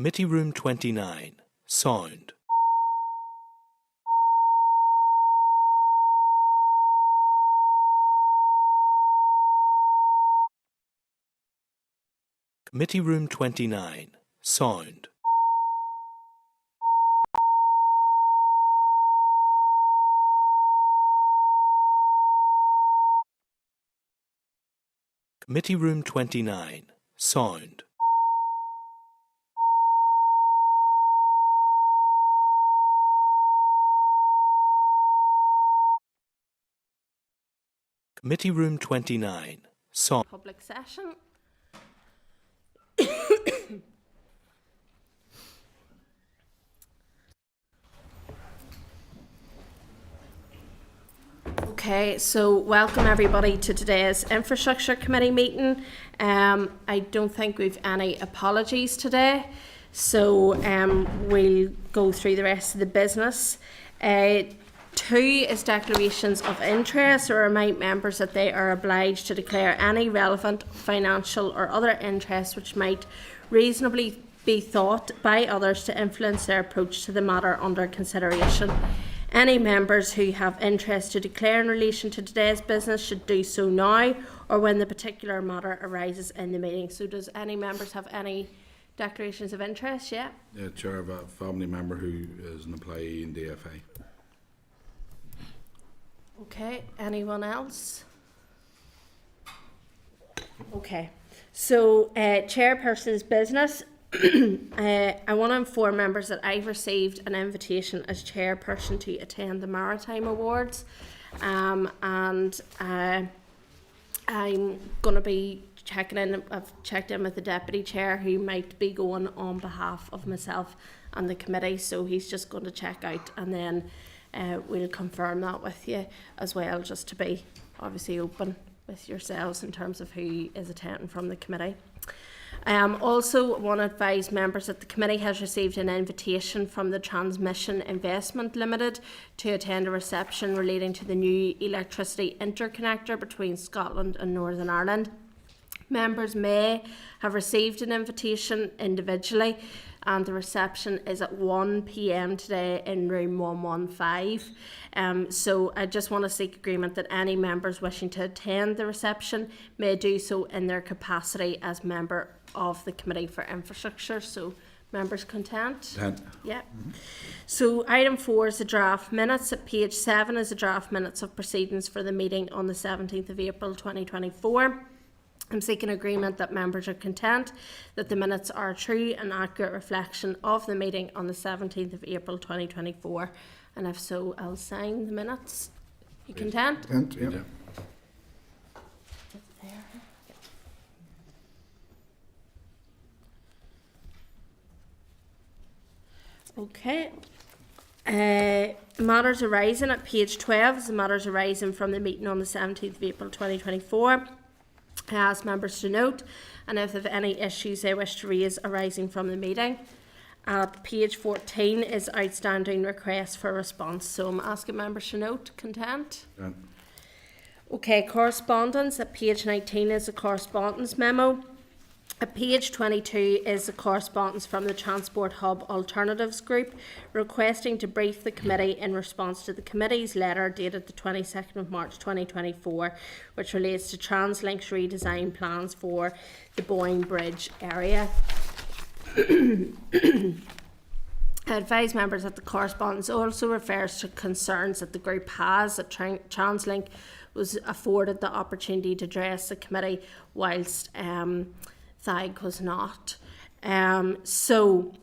Committee Room 29, Sound. Committee Room 29, Sound. Committee Room 29, Sound. Committee Room 29, Sound. Public session. Okay, so welcome everybody to today's Infrastructure Committee meeting. I don't think we've any apologies today, so we'll go through the rest of the business. 2 is declarations of interest, or remind members that they are obliged to declare any relevant financial or other interest which might reasonably be thought by others to influence their approach to the matter under consideration. Any members who have interest to declare in relation to today's business should do so now or when the particular matter arises in the meeting. So does any members have any declarations of interest? Yeah, Chair, I have a family member who is an employee in DFA. Okay, anyone else? Okay, so chairperson's business. I want to inform members that I've received an invitation as chairperson to attend the Maritime Awards, and I'm going to be checking in. I've checked in with the deputy chair who might be going on behalf of myself and the committee, so he's just going to check out, and then we'll confirm that with you as well, just to be obviously open with yourselves in terms of who is attending from the committee. Also want to advise members that the committee has received an invitation from the Transmission Investment Limited to attend a reception relating to the new electricity interconnector between Scotland and Northern Ireland. Members may have received an invitation individually, and the reception is at 1 p.m. today in room 115. So I just want to seek agreement that any members wishing to attend the reception may do so in their capacity as member of the Committee for Infrastructure. So members content? Content. Yeah. So item 4 is the draft minutes. At page 7 is the draft minutes of proceedings for the meeting on the 17th of April 2024. I'm seeking agreement that members are content that the minutes are a true and accurate reflection of the meeting on the 17th of April 2024. And if so, I'll sign the minutes. You content? Content, yeah. Okay. Matters arising at page 12 is the matters arising from the meeting on the 17th of April 2024. I ask members to note, and if they have any issues they wish to raise arising from the meeting. At page 14 is outstanding requests for response. So I'm asking members to note. Content? Okay, correspondence. At page 19 is a correspondence memo. At page 22 is the correspondence from the Transport Hub Alternatives Group requesting to brief the committee in response to the committee's letter dated the 22nd of March 2024, which relates to TransLink's redesign plans for the Boyne Bridge area. I advise members that the correspondence also refers to concerns that the group has that TransLink was afforded the opportunity to address the committee whilst THAG was not. So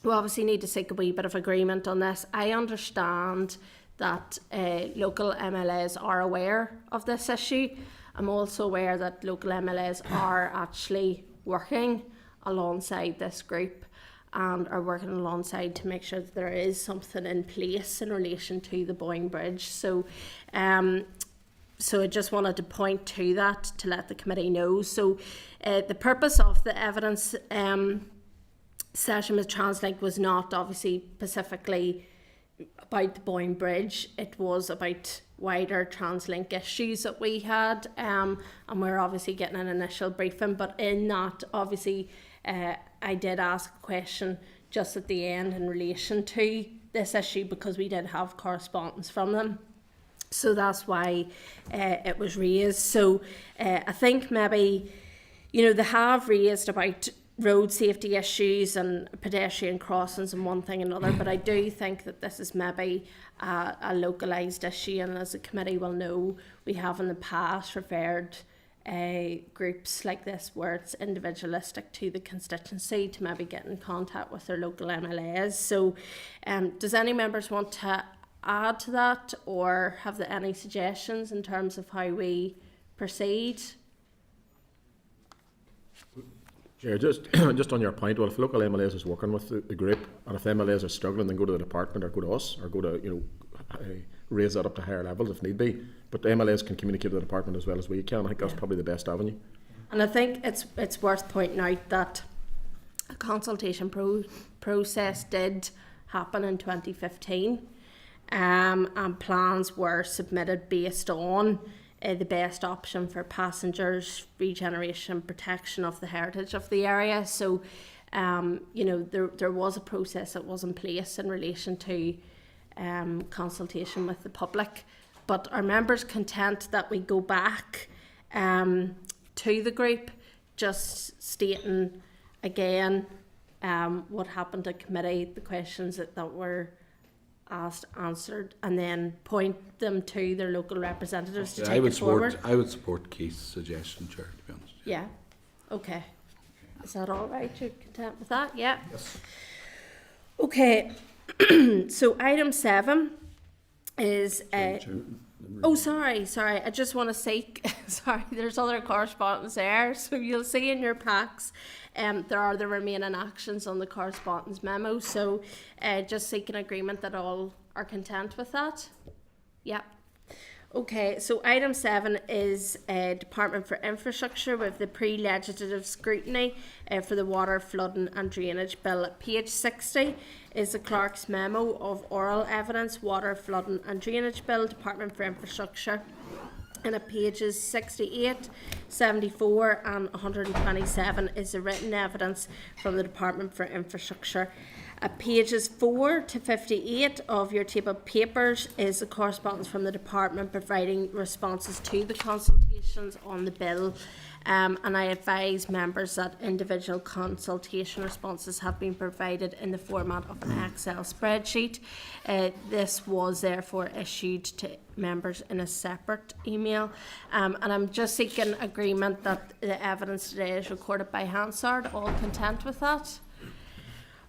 we obviously need to seek a wee bit of agreement on this. I understand that local MLAs are aware of this issue. I'm also aware that local MLAs are actually working alongside this group and are working alongside to make sure that there is something in place in relation to the Boyne Bridge. So I just wanted to point to that to let the committee know. So the purpose of the evidence session with TransLink was not obviously specifically about the Boyne Bridge. It was about wider TransLink issues that we had, and we're obviously getting an initial briefing. But in that, obviously, I did ask a question just at the end in relation to this issue because we did have correspondence from them. So that's why it was raised. So I think maybe, they have raised about road safety issues and pedestrian crossings and one thing and another, but I do think that this is maybe a localised issue, and as the committee will know, we have in the past referred groups like this where it's individualistic to the constituency to maybe get in contact with their local MLAs. So does any members want to add to that, or have there any suggestions in terms of how we proceed? Chair, just on your point, well, if local MLAs is working with the group, and if the MLAs are struggling, then go to the department or go to us, or go to, raise that up to higher levels if need be. But the MLAs can communicate with the department as well as we can. I think that's probably the best avenue. And I think it's worth pointing out that a consultation process did happen in 2015, and plans were submitted based on the best option for passengers, regeneration, protection of the heritage of the area. So, there was a process that was in place in relation to consultation with the public. But are members content that we go back to the group, just stating again what happened at committee, the questions that were asked, answered, and then point them to their local representatives to take it forward? I would support Keith's suggestion, Chair, to be honest. Yeah. Okay. Is that all right? You're content with that? Yeah. Yes. Okay. So item 7 is sorry. I just want to seek. Sorry, there's other correspondence there. So you'll see in your packs, there are the remaining actions on the correspondence memo. So, just seek an agreement that all are content with that. Yeah. Okay, so item 7 is Department for Infrastructure with the pre-legislative scrutiny for the water, flooding and drainage bill. At page 60 is the clerk's memo of oral evidence, water, flooding and drainage bill, Department for Infrastructure. And at pages 68, 74 and 127 is the written evidence from the Department for Infrastructure. At pages 4 to 58 of your table of papers is the correspondence from the department providing responses to the consultations on the bill. And I advise members that individual consultation responses have been provided in the format of an Excel spreadsheet. This was therefore issued to members in a separate email. And I'm just seeking agreement that the evidence today is recorded by Hansard. All content with that?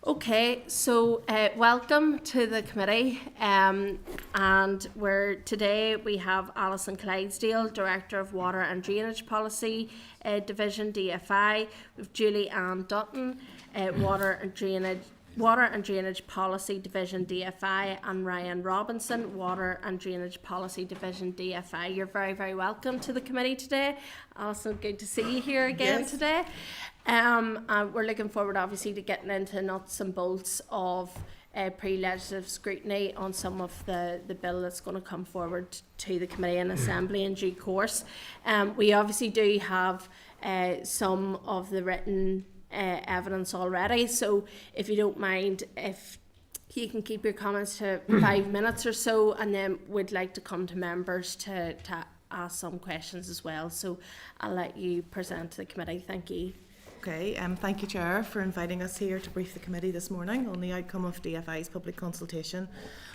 Okay, so welcome to the committee, and today we have Alison Clydesdale, Director of Water and Drainage Policy Division DFI, with Julie Ann Dutton, Water and Drainage Policy Division DFI, and Ryan Robinson, Water and Drainage Policy Division DFI. You're very, very welcome to the committee today. Alison, good to see you here again today. And we're looking forward, obviously, to getting into nuts and bolts of pre-legislative scrutiny on some of the bill that's going to come forward to the committee and assembly in due course. We obviously do have some of the written evidence already, so if you don't mind, if you can keep your comments to 5 minutes or so, and then we'd like to come to members to ask some questions as well. So I'll let you present to the committee. Thank you. Okay, thank you, Chair, for inviting us here to brief the committee this morning on the outcome of DFI's public consultation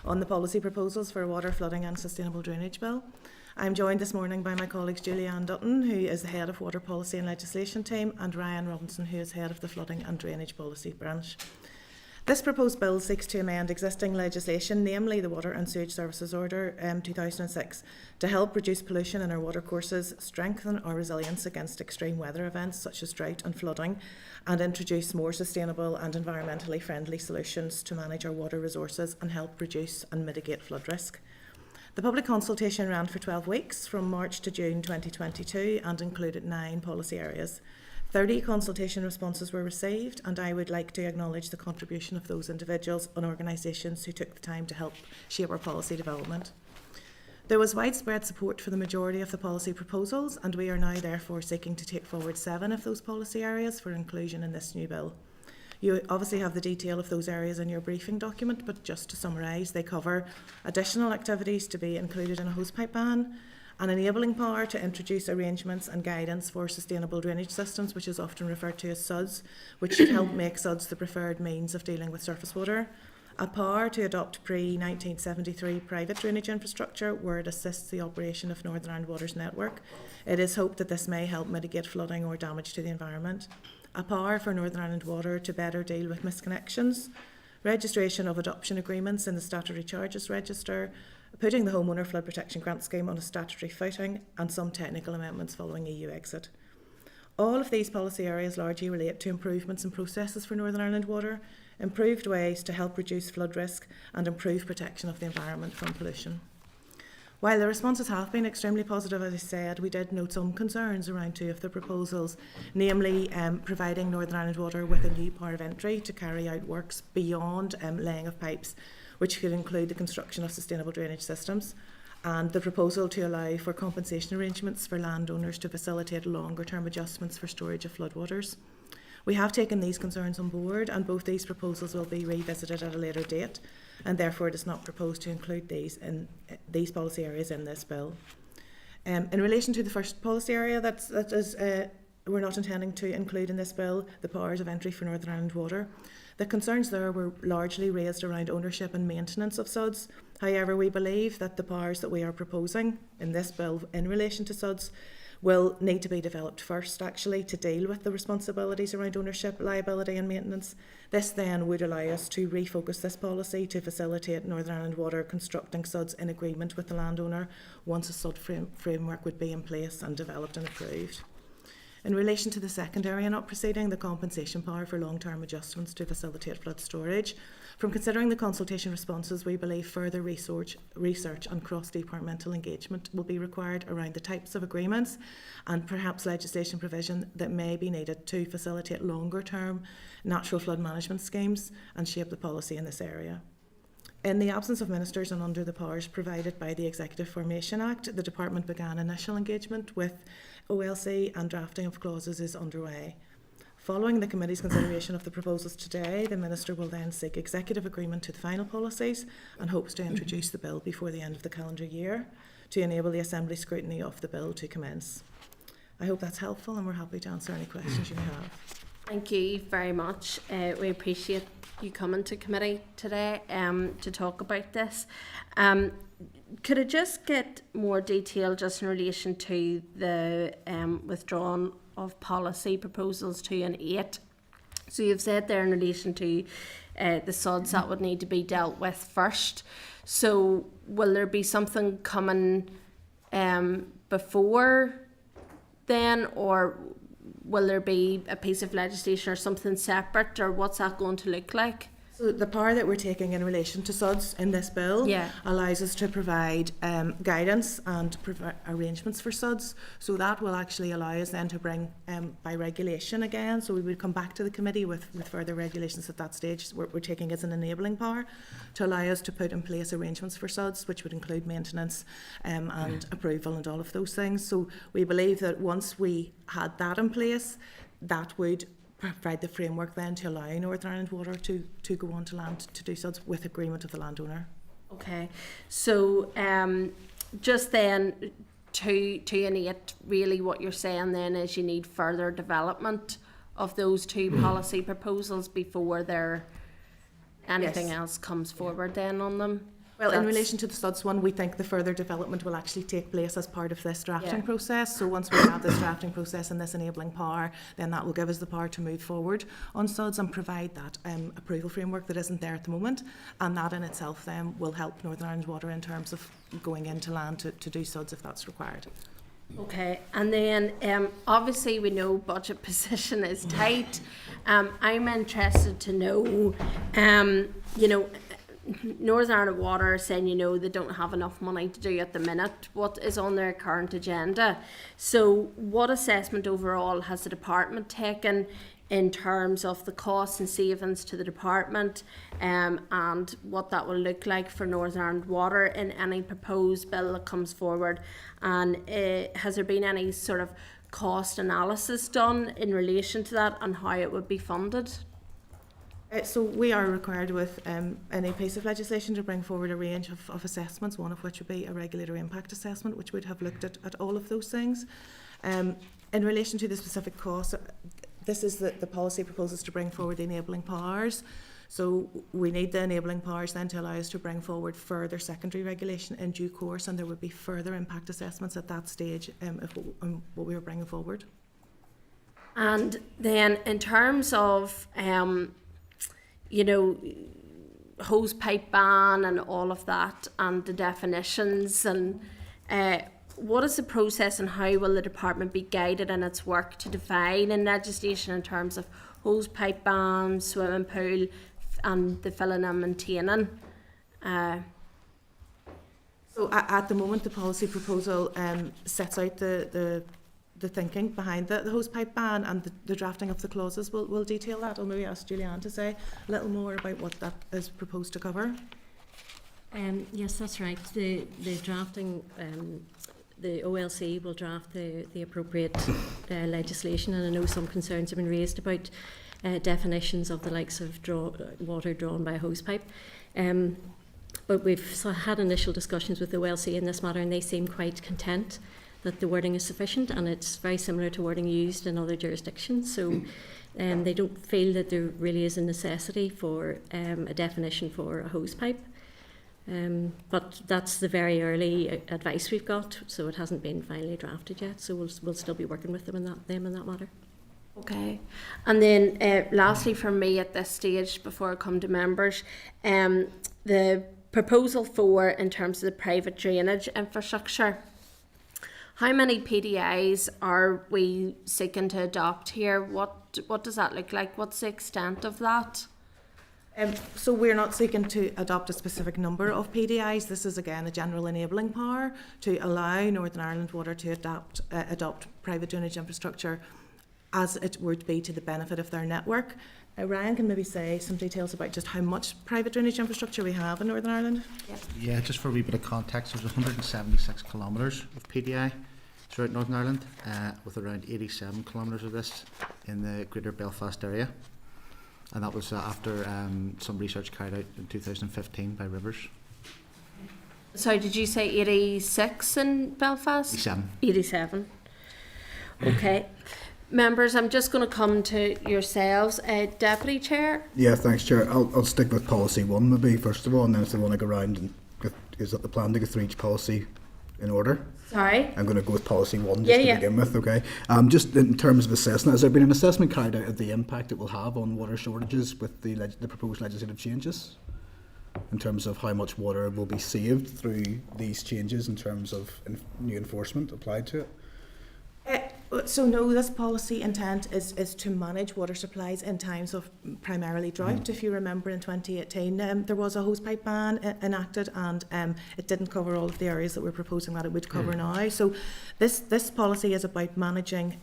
on the policy proposals for a water, flooding and sustainable drainage bill. I'm joined this morning by my colleagues Julie Ann Dutton, who is the Head of Water Policy and Legislation Team, and Ryan Robinson, who is Head of the Flooding and Drainage Policy Branch. This proposed bill seeks to amend existing legislation, namely the Water and Sewage Services Order 2006, to help reduce pollution in our watercourses, strengthen our resilience against extreme weather events such as drought and flooding, and introduce more sustainable and environmentally friendly solutions to manage our water resources and help reduce and mitigate flood risk. The public consultation ran for 12 weeks from March to June 2022 and included 9 policy areas. 30 consultation responses were received, and I would like to acknowledge the contribution of those individuals and organisations who took the time to help shape our policy development. There was widespread support for the majority of the policy proposals, and we are now therefore seeking to take forward 7 of those policy areas for inclusion in this new bill. You obviously have the detail of those areas in your briefing document, but just to summarise, they cover additional activities to be included in a hosepipe ban, an enabling power to introduce arrangements and guidance for sustainable drainage systems, which is often referred to as SUDS, which should help make SUDS the preferred means of dealing with surface water, a power to adopt pre-1973 private drainage infrastructure where it assists the operation of Northern Ireland Water's network. It is hoped that this may help mitigate flooding or damage to the environment. A power for Northern Ireland Water to better deal with misconnections, registration of adoption agreements in the statutory charges register, putting the Homeowner Flood Protection Grant Scheme on a statutory footing, and some technical amendments following EU exit. All of these policy areas largely relate to improvements in processes for Northern Ireland Water, improved ways to help reduce flood risk, and improve protection of the environment from pollution. While the responses have been extremely positive, as I said, we did note some concerns around 2 of the proposals, namely providing Northern Ireland Water with a new power of entry to carry out works beyond laying of pipes, which could include the construction of sustainable drainage systems, and the proposal to allow for compensation arrangements for landowners to facilitate longer-term adjustments for storage of floodwaters. We have taken these concerns on board, and both these proposals will be revisited at a later date, and therefore it is not proposed to include these policy areas in this bill. In relation to the first policy area we're not intending to include in this bill, the powers of entry for Northern Ireland Water, the concerns there were largely raised around ownership and maintenance of SUDS. However, we believe that the powers that we are proposing in this bill in relation to SUDS will need to be developed first, actually, to deal with the responsibilities around ownership, liability and maintenance. This then would allow us to refocus this policy to facilitate Northern Ireland Water constructing SUDS in agreement with the landowner once a SUD framework would be in place and developed and approved. In relation to the second area not proceeding, the compensation power for long-term adjustments to facilitate flood storage, from considering the consultation responses, we believe further research and cross-departmental engagement will be required around the types of agreements and perhaps legislation provision that may be needed to facilitate longer-term natural flood management schemes and shape the policy in this area. In the absence of ministers and under the powers provided by the Executive Formation Act, the Department began initial engagement with OLC and drafting of clauses is underway. Following the Committee's consideration of the proposals today, the Minister will then seek executive agreement to the final policies and hopes to introduce the bill before the end of the calendar year to enable the Assembly scrutiny of the bill to commence. I hope that's helpful, and we're happy to answer any questions you may have. Thank you very much. We appreciate you coming to committee today to talk about this. Could I just get more detail just in relation to the withdrawal of policy proposals 2 and 8? So you've said there in relation to the SUDS that would need to be dealt with first. So will there be something coming before then, or will there be a piece of legislation or something separate, or what's that going to look like? So the power that we're taking in relation to SUDS in this bill allows us to provide guidance and arrangements for SUDS. So that will actually allow us then to bring by regulation again. So we would come back to the committee with further regulations at that stage. We're taking as an enabling power to allow us to put in place arrangements for SUDS, which would include maintenance and approval and all of those things. So we believe that once we had that in place, that would provide the framework then to allow Northern Ireland Water to go on to land to do SUDS with agreement of the landowner. Okay, so just then 2 and 8, really what you're saying then is you need further development of those 2 policy proposals before anything else comes forward then on them? Well, in relation to the SUDS one, we think the further development will actually take place as part of this drafting process. So once we have this drafting process and this enabling power, then that will give us the power to move forward on SUDS and provide that approval framework that isn't there at the moment. And that in itself then will help Northern Ireland Water in terms of going into land to do SUDS if that's required. Okay, and then obviously we know budget position is tight. I'm interested to know, Northern Ireland Water saying, they don't have enough money to do at the minute. What is on their current agenda? So what assessment overall has the department taken in terms of the costs and savings to the department, and what that will look like for Northern Ireland Water in any proposed bill that comes forward. And has there been any sort of cost analysis done in relation to that and how it would be funded? So we are required with any piece of legislation to bring forward a range of assessments, one of which would be a regulatory impact assessment, which would have looked at all of those things. In relation to the specific costs, this is the policy proposes to bring forward the enabling powers. So we need the enabling powers then to allow us to bring forward further secondary regulation in due course, and there would be further impact assessments at that stage what we were bringing forward. And then in terms of hose pipe ban and all of that, and the definitions, and what is the process and how will the department be guided in its work to define in legislation in terms of hose pipe ban, swimming pool, and the filling and maintaining? So at the moment, the policy proposal sets out the thinking behind the hose pipe ban, and the drafting of the clauses will detail that. I'll maybe ask Julianne to say a little more about what that is proposed to cover. Yes, that's right. The drafting, the OLC will draft the appropriate legislation, and I know some concerns have been raised about definitions of the likes of water drawn by a hose pipe. But we've had initial discussions with the OLC in this matter, and they seem quite content that the wording is sufficient, and it's very similar to wording used in other jurisdictions. So they don't feel that there really is a necessity for a definition for a hose pipe. But that's the very early advice we've got, so it hasn't been finally drafted yet. So we'll still be working with them in that matter. Okay, and then lastly from me at this stage, before I come to members, the proposal in terms of the private drainage infrastructure. How many PDIs are we seeking to adopt here? What does that look like? What's the extent of that? So we're not seeking to adopt a specific number of PDIs. This is again a general enabling power to allow Northern Ireland Water to adopt private drainage infrastructure as it would be to the benefit of their network. Ryan can maybe say some details about just how much private drainage infrastructure we have in Northern Ireland. Yeah, just for a wee bit of context, there's 176 kilometres of PDI throughout Northern Ireland, with around 87 kilometres of this in the Greater Belfast area. And that was after some research carried out in 2015 by Rivers. So did you say 86 in Belfast? 87. 87. Okay. Members, I'm just going to come to yourselves. Deputy Chair? Yeah, thanks, Chair. I'll stick with policy one maybe first of all, and then if they want to go around and is that the plan to go through each policy in order? Sorry? I'm going to go with policy one just to Yeah. begin with, okay? Just in terms of assessment, has there been an assessment carried out of the impact it will have on water shortages with the proposed legislative changes? In terms of how much water will be saved through these changes in terms of new enforcement applied to it? So no, this policy intent is to manage water supplies in times of primarily drought. If you remember in 2018 there was a hosepipe ban enacted, and it didn't cover all of the areas that we're proposing that it would cover now. So this policy is about managing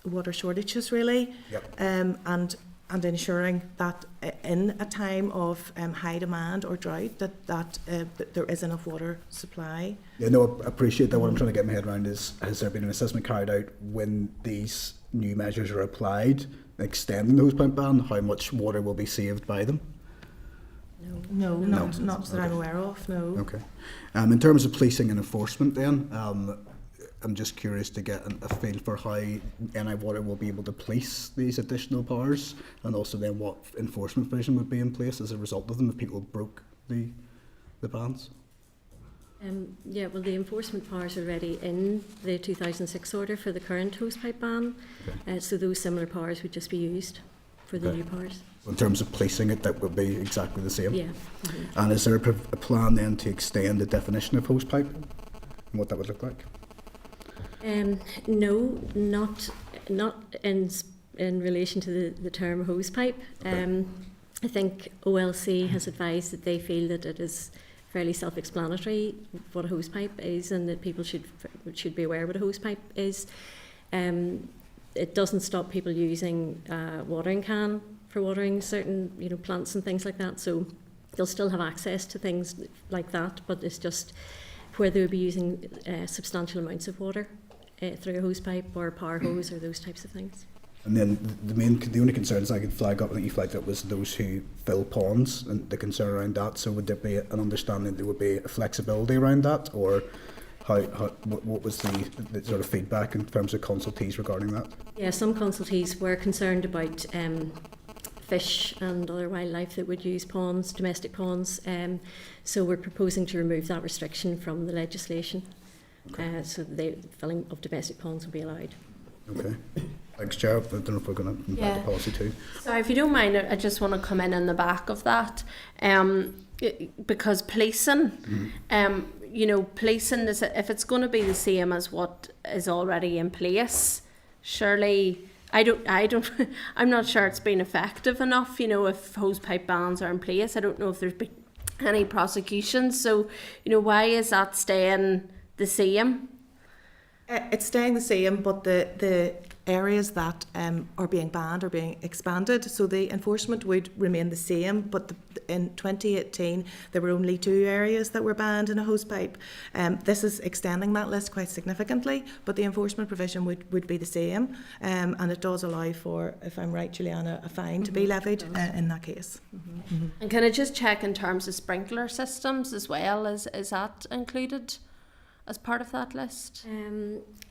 water shortages really. Yep. And ensuring that in a time of high demand or drought that there is enough water supply. Yeah, no, I appreciate that. What I'm trying to get my head around is, has there been an assessment carried out when these new measures are applied, extending the hosepipe ban, how much water will be saved by them? No, not that I'm aware of, no. Okay. In terms of policing and enforcement then, I'm just curious to get a feel for how NI Water will be able to police these additional powers, and also then what enforcement provision would be in place as a result of them if people broke the bans. Yeah, well, the enforcement powers are already in the 2006 order for the current hosepipe ban, Okay. so those similar powers would just be used for the Okay. new powers. In terms of policing it, that would be exactly the same. Yeah. And is there a plan then to extend the definition of hosepipe and what that would look like? No, not in relation to the term hosepipe. I think OLC has advised that they feel that it is fairly self-explanatory what a hosepipe is, and that people should be aware what a hosepipe is. it doesn't stop people using watering can for watering certain plants and things like that. So they'll still have access to things like that, but it's just where they would be using substantial amounts of water through a hose pipe or a power hose or those types of things. And then the only concerns I could flag up, that you flagged up, was those who fill ponds and the concern around that. So would there be an understanding there would be a flexibility around that, or what was the sort of feedback in terms of consultees regarding that? Yeah, some consultees were concerned about fish and other wildlife that would use ponds, domestic ponds. So we're proposing to remove that restriction from the legislation. Okay. So the filling of domestic ponds will be allowed. Okay. Thanks, Chair. I don't know if we're going to impact the policy too. So if you don't mind, I just want to come in the back of that, because policing, policing is, if it's going to be the same as what is already in place, surely I'm not sure it's been effective enough. If hosepipe bans are in place, I don't know if there's been any prosecutions. So, why is that staying the same? It's staying the same, but the areas that are being banned are being expanded, so the enforcement would remain the same, but in 2018 there were only 2 areas that were banned in a hosepipe. This is extending that list quite significantly, but the enforcement provision would be the same, and it does allow for, if I'm right, Juliana, a fine to be levied in that case. And can I just check in terms of sprinkler systems as well, is that included as part of that list?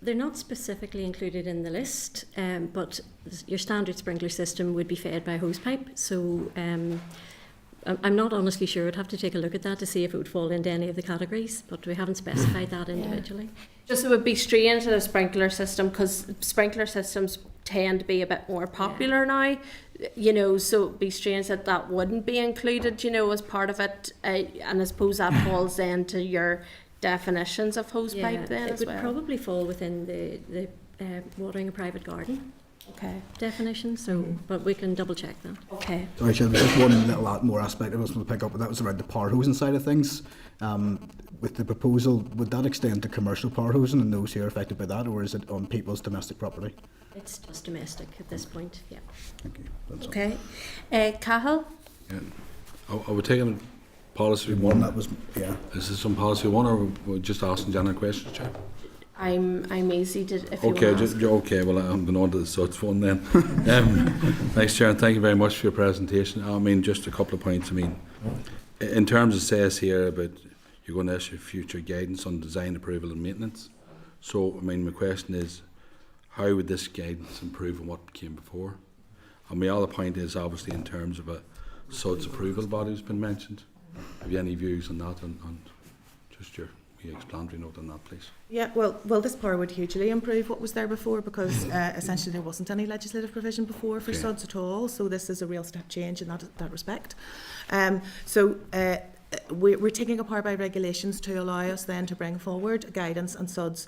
They're not specifically included in the list, but your standard sprinkler system would be fed by a hosepipe. So I'm not honestly sure. I'd have to take a look at that to see if it would fall into any of the categories, but we haven't specified that individually. Just it would be strange in a sprinkler system, because sprinkler systems tend to be a bit more popular now, so it'd be strange that wouldn't be included, as part of it, and I suppose that falls then to your definitions of hosepipe then as well. It would probably fall within the watering a private garden definition, so but we can double check that. Okay. Sorry, Chair, there's just one little more aspect I was going to pick up, but that was around the power hosing side of things. With the proposal, would that extend to commercial power hosing and those who are affected by that, or is it on people's domestic property? It's just domestic at this point, yeah. Thank you. That's okay. Cahill? Yeah. I would take on policy one. That was, yeah. Is this some policy one, or we're just asking general questions, Chair? I'm easy to, if you okay, want to ask. Okay, well, I'm going on to the such one then. Thanks, Chair, and thank you very much for your presentation. I mean, just a couple of points. I mean, in terms of says here about you're going to issue future guidance on design, approval and maintenance. So, I mean, my question is, how would this guidance improve on what came before? And my other point is obviously in terms of a SUDS approval body has been mentioned. Have you any views on that, and just your explanatory note on that, please? Yeah, well, this power would hugely improve what was there before, because essentially there wasn't any legislative provision before for SUDS at all, so this is a real step change in that respect. We're taking a power by regulations to allow us then to bring forward guidance and SUDS,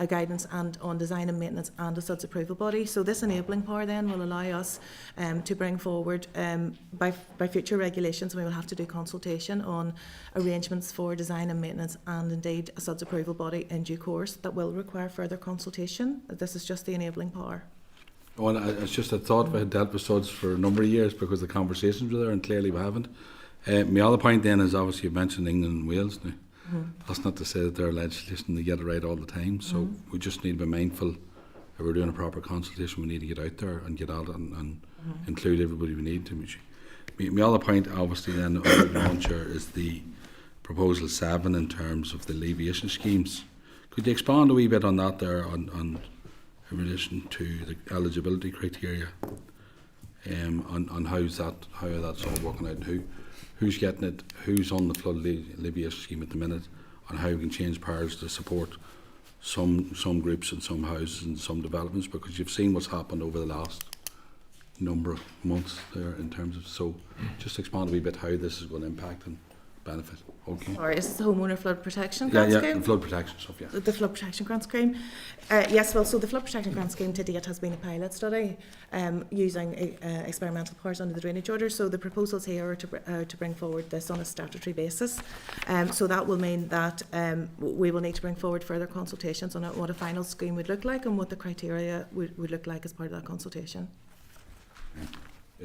guidance and on design and maintenance and a SUDS approval body. So this enabling power then will allow us to bring forward by future regulations. We will have to do consultation on arrangements for design and maintenance and indeed a SUDS approval body in due course that will require further consultation. This is just the enabling power. Well, it's just a thought we had dealt with SUDS for a number of years because the conversations were there and clearly we haven't. My other point then is obviously you mentioned England and Wales now. That's not to say that their legislation they get it right all the time, so we just need to be mindful if we're doing a proper consultation we need to get out there and get out and include everybody we need to. My other point obviously then is the proposal 7 in terms of the alleviation schemes. Could you expand a wee bit on that there in relation to the eligibility criteria on how that's all working out and who's getting it, who's on the flood alleviation scheme at the minute, and how we can change powers to support some groups and some houses and some developments, because you've seen what's happened over the last number of months there in terms of, so just expand a wee bit how this is going to impact and benefit. Okay. Sorry, is this the homeowner flood protection Yeah, grant yeah, scheme? and flood protection stuff, yeah. The flood protection grant scheme. Yes, well, so the flood protection grant scheme to date has been a pilot study using experimental powers under the drainage order. So the proposals here are to bring forward this on a statutory basis. So that will mean that we will need to bring forward further consultations on what a final scheme would look like and what the criteria would look like as part of that consultation.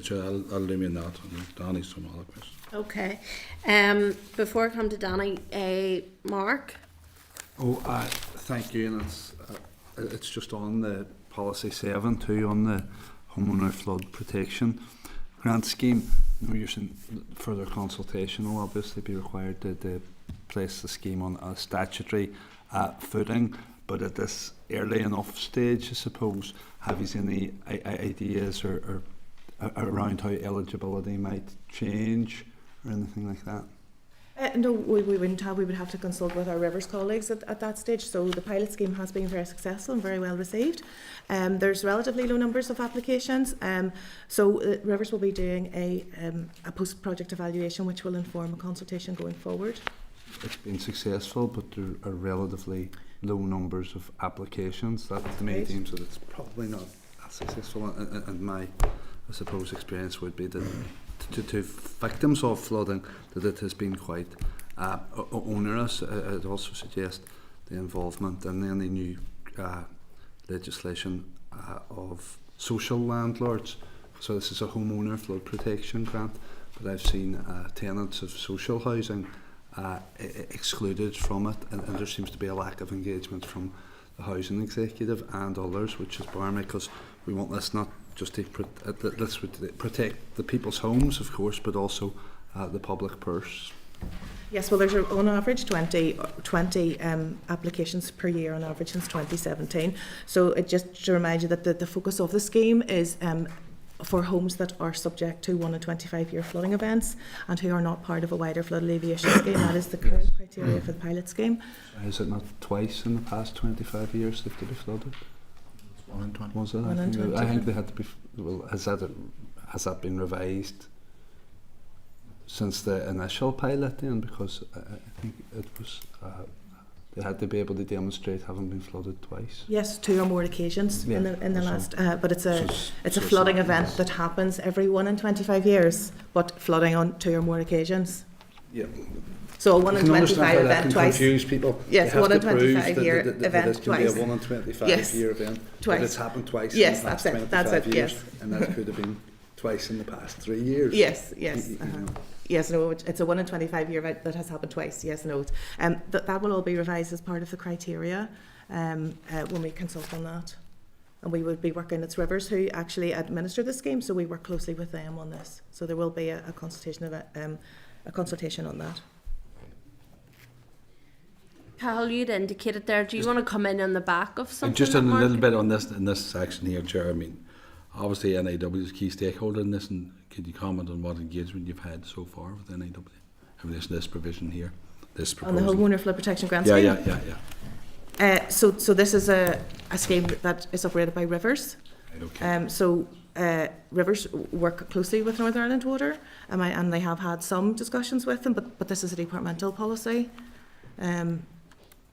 So I'll remain that. Danny's some other questions. Okay. Before I come to Danny, Mark. Thank you, and it's just on the policy 7 too, on the homeowner flood protection grant scheme. You know, you're saying further consultation will obviously be required to place the scheme on a statutory footing, but at this early enough stage, I suppose, have you any ideas or around how eligibility might change or anything like that? No, we wouldn't have. We would have to consult with our Rivers colleagues at that stage. So the pilot scheme has been very successful and very well received. There's relatively low numbers of applications. So Rivers will be doing a post-project evaluation which will inform a consultation going forward. It's been successful, but there are relatively low numbers of applications. That to me seems that it's probably not as successful. And my, I suppose, experience would be that to victims of flooding that it has been quite onerous. I'd also suggest the involvement in any new legislation of social landlords. So this is a homeowner flood protection grant, but I've seen tenants of social housing excluded from it, and there seems to be a lack of engagement from the housing executive and others, which is barmy, because we want this not just to this would protect the people's homes, of course, but also the public purse. Yes, well, there's on average 20 applications per year on average since 2017. So it just to remind you that the focus of the scheme is for homes that are subject to 1 in 25-year flooding events and who are not part of a wider flood alleviation scheme. That is the current criteria for the pilot scheme. So is it not twice in the past 25 years they've to be flooded? 1 in 20. Was it? 1 in 20. I think they had to be. Well, has that been revised since the initial pilot then? Because I think it was they had to be able to demonstrate having been flooded twice. Yes, 2 or more occasions in the So- last. But it's a so flooding it's not- event that happens every 1 in 25 years, but flooding on 2 or more occasions. Yeah. So a 1 in 25 that event can twice. confuse people. Yes, They have 1 in to prove 25 that- year that event it can twice. be a 1 in 25 Yes. year event. Twice. But it's happened twice Yes, in the past that's it, 25 that's it, years. yes. And that could have been twice in the past 3 years. Yes. You know. Yes, no, it's a 1 in 25 year event that has happened twice. Yes, no. That will all be revised as part of the criteria when we consult on that. And we would be working, it's Rivers who actually administer the scheme, so we work closely with them on this. So there will be a consultation on that. Carol, you'd indicated there. Do you want to come in on the back of something? Just that a Mark- little bit on this in this section here, Chair. I mean, obviously NAW is a key stakeholder in this, and could you comment on what engagement you've had so far with NAW in relation to this provision here, this On the proposal? homeowner flood protection grant Yeah, scheme? yeah. So this is a scheme that is operated by Rivers. Right, okay. Rivers work closely with Northern Ireland Water, and they have had some discussions with them, but this is a departmental policy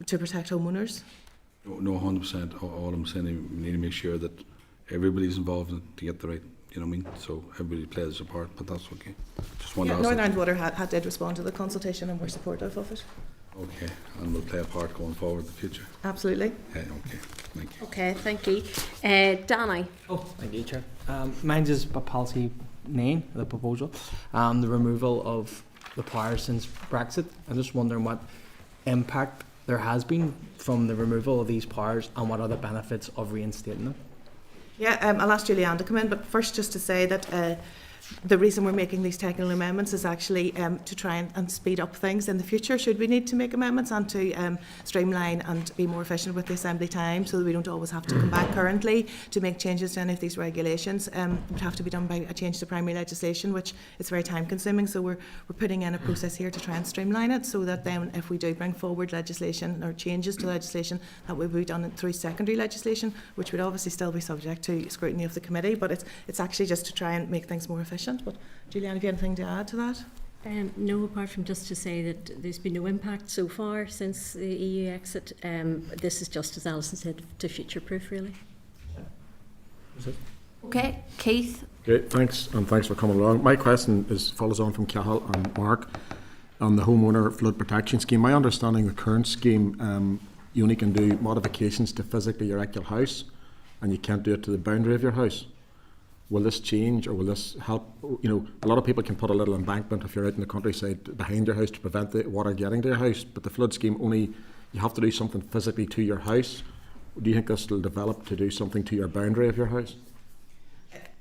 to protect homeowners. No, 100%. All I'm saying, we need to make sure that everybody's involved in it to get the right, you know what I mean? So everybody plays their part, but that's okay. Just want to ask Northern that. Ireland Water did respond to the consultation and were supportive of it. Okay, and we'll play a part going forward in the future. Absolutely. Yeah, okay, thank you. Okay, thank you. Danny. Oh, thank you, Chair. Mine is a policy 9, the proposal, the removal of the power since Brexit. I'm just wondering what impact there has been from the removal of these powers and what are the benefits of reinstating them. Yeah, I'll ask Julianne to come in, but first just to say that the reason we're making these technical amendments is actually to try and speed up things in the future should we need to make amendments, and to streamline and be more efficient with the assembly time so that we don't always have to come back currently to make changes to any of these regulations. It would have to be done by a change to primary legislation, which is very time consuming, so we're putting in a process here to try and streamline it so that then if we do bring forward legislation or changes to legislation, that will be done through secondary legislation, which would obviously still be subject to scrutiny of the committee, but it's actually just to try and make things more efficient. But Julianne, have you anything to add to that? No, apart from just to say that there's been no impact so far since the EU exit. This is just, as Alison said, to future-proof, really. Okay, Keith. Okay, thanks, and thanks for coming along. My question follows on from Cahill and Mark on the homeowner flood protection scheme. My understanding, the current scheme, you only can do modifications to physically erect your house, and you can't do it to the boundary of your house. Will this change, or will this help? You know, a lot of people can put a little embankment if you're out in the countryside behind your house to prevent the water getting to your house, but the flood scheme only, you have to do something physically to your house. Do you think this will develop to do something to your boundary of your house?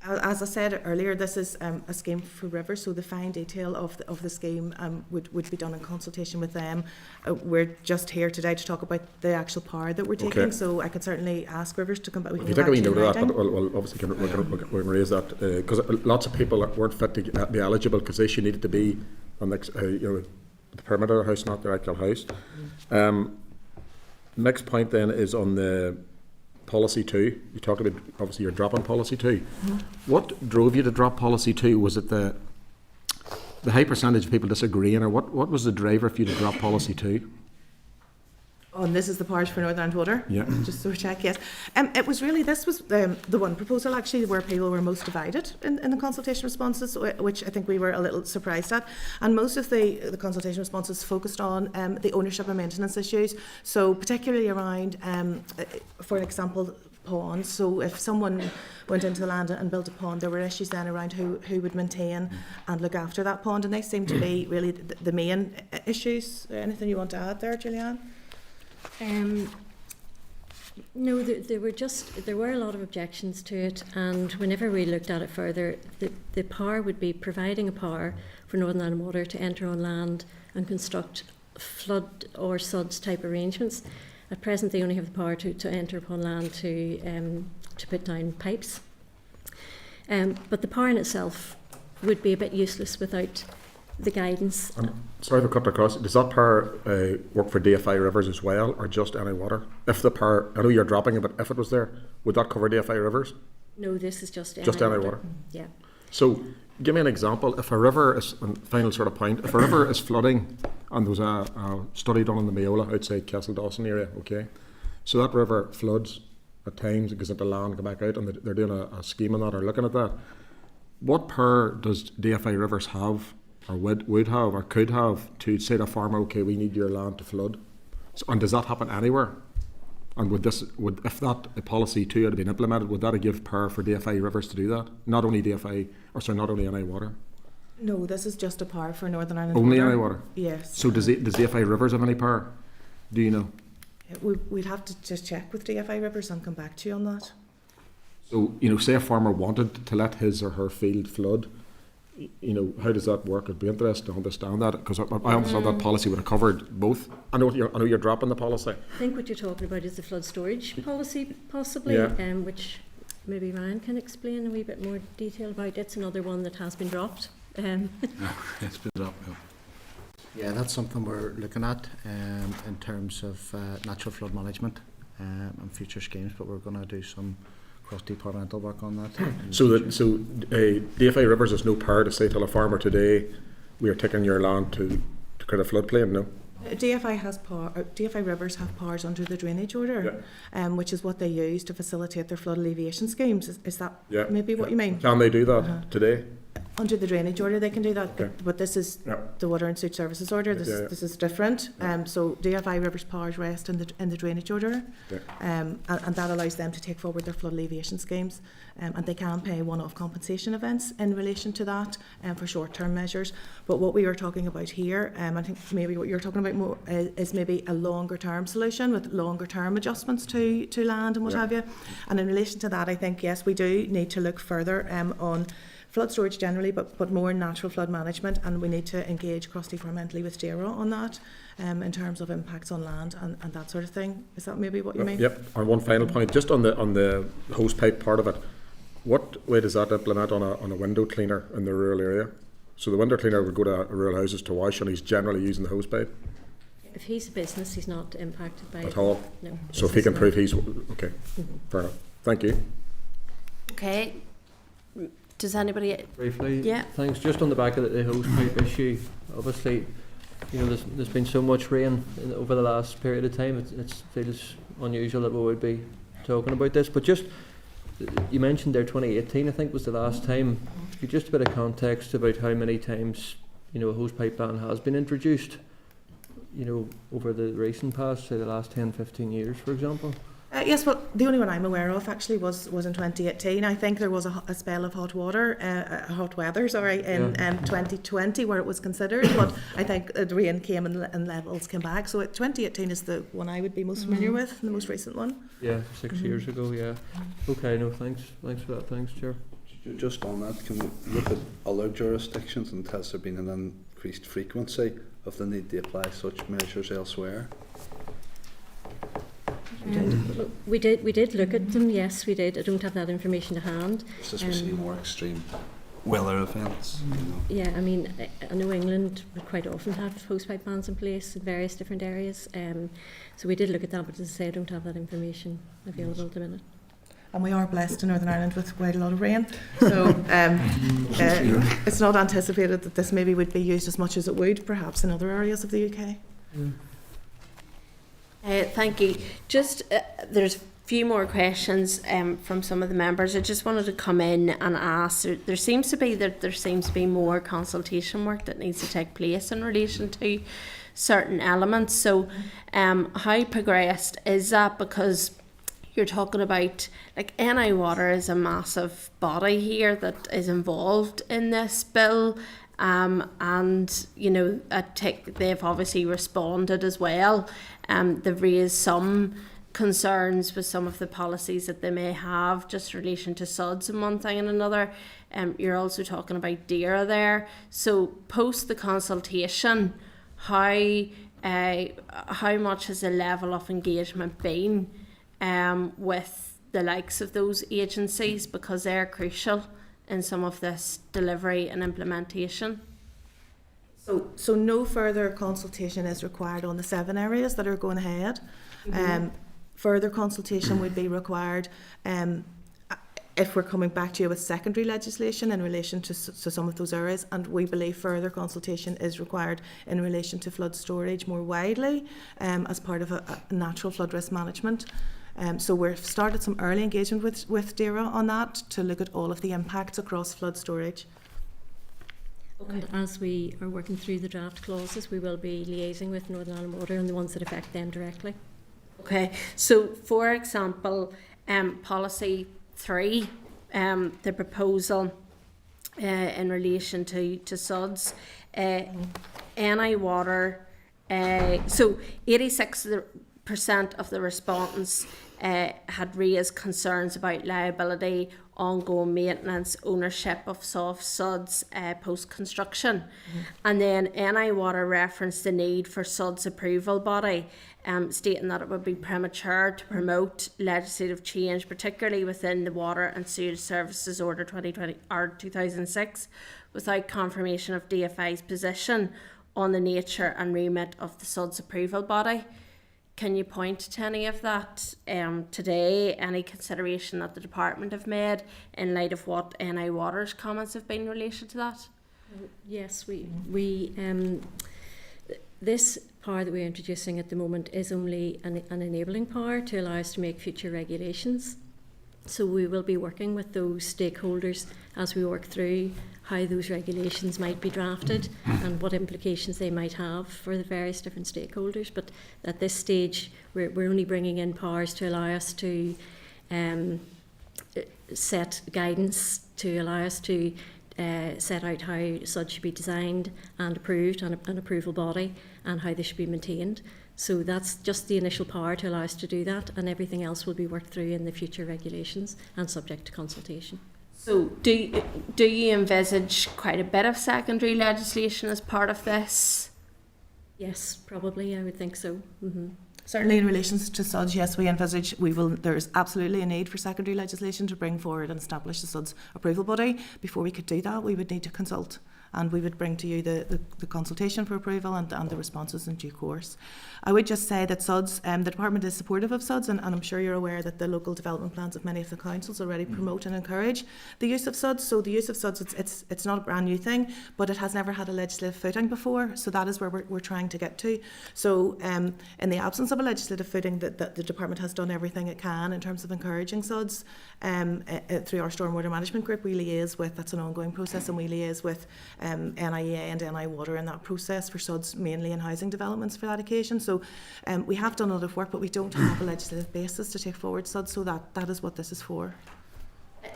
As I said earlier, this is a scheme for rivers, so the fine detail of the scheme would be done in consultation with them. We're just here today to talk about the actual power that we're taking, Okay. so I could certainly ask Rivers to come back. If you take a wee note of that, but we'll obviously we'll raise that, because lots of people weren't fit to be eligible because they should needed to be on the perimeter of the house, not their actual house. Next point then is on the policy 2. You talked about, obviously, you're dropping policy 2. What drove you to drop policy 2? Was it the high percentage of people disagreeing, or what was the driver for you to drop policy 2? Oh, and this is the powers for Northern Ireland Water? Yeah. Just so check, yes. It was really, this was the one proposal actually where people were most divided in the consultation responses, which I think we were a little surprised at. And most of the consultation responses focused on the ownership and maintenance issues. So particularly around, for example, ponds. So if someone went into the land and built a pond, there were issues then around who would maintain and look after that pond. And they seem to be really the main issues. Anything you want to add there, Julianne? No, there were a lot of objections to it, and whenever we looked at it further, the power would be providing a power for Northern Ireland Water to enter on land and construct flood or SUDS type arrangements. At present, they only have the power to enter upon land to put down pipes. But the power in itself would be a bit useless without the guidance. Sorry for cutting across. Does that power work for DFI rivers as well, or just any water? If the power, I know you're dropping it, but if it was there, would that cover DFI rivers? No, this is just any water. Yeah. So, give me an example. If a river is, and final sort of point, if a river is flooding, and there was a study done in the Meola outside Castle Dawson area, okay, so that river floods at times, it goes into land, go back out, and they're doing a scheme on that, or looking at that. What power does DFI rivers have, or would have, or could have, to say to a farmer, okay, we need your land to flood? So, and does that happen anywhere? And if that policy 2 had been implemented, would that have given power for DFI rivers to do that? Not only not only NI water? No, this is just a power for Northern Ireland Only Water. NI water? Yes. So does DFI rivers have any power? Do you know? We'd have to just check with DFI Rivers and come back to you on that. So, say a farmer wanted to let his or her field flood, how does that work? It'd be interesting to understand that, because I understand that policy would have covered both. I know you're dropping the policy. I think what you're talking about is the flood storage policy, possibly, Yeah. Which maybe Ryan can explain a wee bit more detail about. It's another one that has been dropped. It's been dropped. Yeah, that's something we're looking at in terms of natural flood management and future schemes, but we're going to do some cross-departmental work on that. So DFI Rivers has no power to say to a farmer today, we are taking your land to create a floodplain, no? DFI has power. DFI Rivers have powers under the drainage order, which is what they use to facilitate their flood alleviation schemes. Is that maybe what you mean? Can they do that today? Under the drainage order, they can do that, Okay. but this is the Water and Sewage Services order. This is different. So DFI Rivers powers rest in the drainage order, and that allows them to take forward their flood alleviation schemes, and they can pay one-off compensation events in relation to that, for short-term measures. But what we were talking about here, I think maybe what you're talking about more is maybe a longer-term solution with longer-term adjustments to land and what have you. And in relation to that, I think yes, we do need to look further on flood storage generally, but more natural flood management, and we need to engage cross-departmentally with DERA on that, in terms of impacts on land and that sort of thing. Is that maybe what you mean? Yep. And one final point, just on the hose pipe part of it, what way does that implement on a window cleaner in the rural area? So the window cleaner would go to rural houses to wash, and he's generally using the hose pipe? If he's a business, he's not impacted by At it. all? No. So if he can prove he's... Okay, fair enough. Thank you. Okay. Does anybody? Briefly, Yeah. thanks. Just on the back of the hose pipe issue, obviously, there's been so much rain over the last period of time. It feels unusual that we would be talking about this. But just, you mentioned there 2018, I think, was the last time. If you just a bit of context about how many times a hose pipe ban has been introduced, over the recent past, say the last 10, 15 years, for example. Yes, well, the only one I'm aware of actually was in 2018. I think there was a spell of hot weather in 2020 where it was considered, but I think the rain came and levels came back. So 2018 is the one I would be most familiar with, the most recent one. Yeah, 6 years ago, yeah. Okay, no, thanks for that. Thanks, Chair. Just on that, can we look at other jurisdictions, and has there been an increased frequency of the need to apply such measures elsewhere? We did look at them, yes, we did. I don't have that information to hand. Just as we see more extreme weather events. Yeah, I mean, I know England would quite often have hosepipe bans in place in various different areas. So we did look at that, but as I say, I don't have that information available at the minute. And we are blessed in Northern Ireland with quite a lot of rain. So it's not anticipated that this maybe would be used as much as it would perhaps in other areas of the UK. Thank you. Just there's a few more questions from some of the members. I just wanted to come in and ask. There seems to be more consultation work that needs to take place in relation to certain elements. So, how progressed is that? Because you're talking about, like, NI Water is a massive body here that is involved in this bill. And they've obviously responded as well. They've raised some concerns with some of the policies that they may have, just in relation to SUDS and one thing and another. You're also talking about DAERA there. So post the consultation, how much has the level of engagement been with the likes of those agencies, because they're crucial in some of this delivery and implementation? So no further consultation is required on the 7 areas that are going ahead. Further consultation would be required if we're coming back to you with secondary legislation in relation to some of those areas, and we believe further consultation is required in relation to flood storage more widely as part of a natural flood risk management. So we've started some early engagement with DAERA on that to look at all of the impacts across flood storage. And as we are working through the draft clauses, we will be liaising with Northern Ireland Water and the ones that affect them directly. Okay, so for example, policy 3, the proposal in relation to SUDS, NI Water, so 86% of the respondents had raised concerns about liability, ongoing maintenance, ownership of soft SUDS post-construction. And then NI Water referenced the need for SUDS approval body, stating that it would be premature to promote legislative change, particularly within the Water and Sewage Services Order 2006, without confirmation of DFI's position on the nature and remit of the SUDS approval body. Can you point to any of that today? Any consideration that the department have made in light of what NI Water's comments have been in relation to that? Yes, we this power that we're introducing at the moment is only an enabling power to allow us to make future regulations. So we will be working with those stakeholders as we work through how those regulations might be drafted and what implications they might have for the various different stakeholders. But at this stage, we're only bringing in powers to allow us to set guidance, to allow us to set out how SUD should be designed and approved, and an approval body, and how they should be maintained. So that's just the initial power to allow us to do that, and everything else will be worked through in the future regulations and subject to consultation. So do you envisage quite a bit of secondary legislation as part of this? Yes, probably, I would think so. Certainly in relation to SUDS, yes, we envisage there is absolutely a need for secondary legislation to bring forward and establish the SUDS approval body. Before we could do that, we would need to consult and we would bring to you the consultation for approval and the responses in due course. I would just say that SUDS, the department is supportive of SUDS, and I'm sure you're aware that the local development plans of many of the councils already promote and encourage the use of SUDS. So the use of SUDS, it's not a brand new thing, but it has never had a legislative footing before, so that is where we're trying to get to. So in the absence of a legislative footing, that the department has done everything it can in terms of encouraging SUDS. Through our stormwater management group, we liaise with, that's an ongoing process, and we liaise with NIEA and NI Water in that process for SUDS, mainly in housing developments for that occasion. So we have done a lot of work, but we don't have a legislative basis to take forward SUDS, so that is what this is for.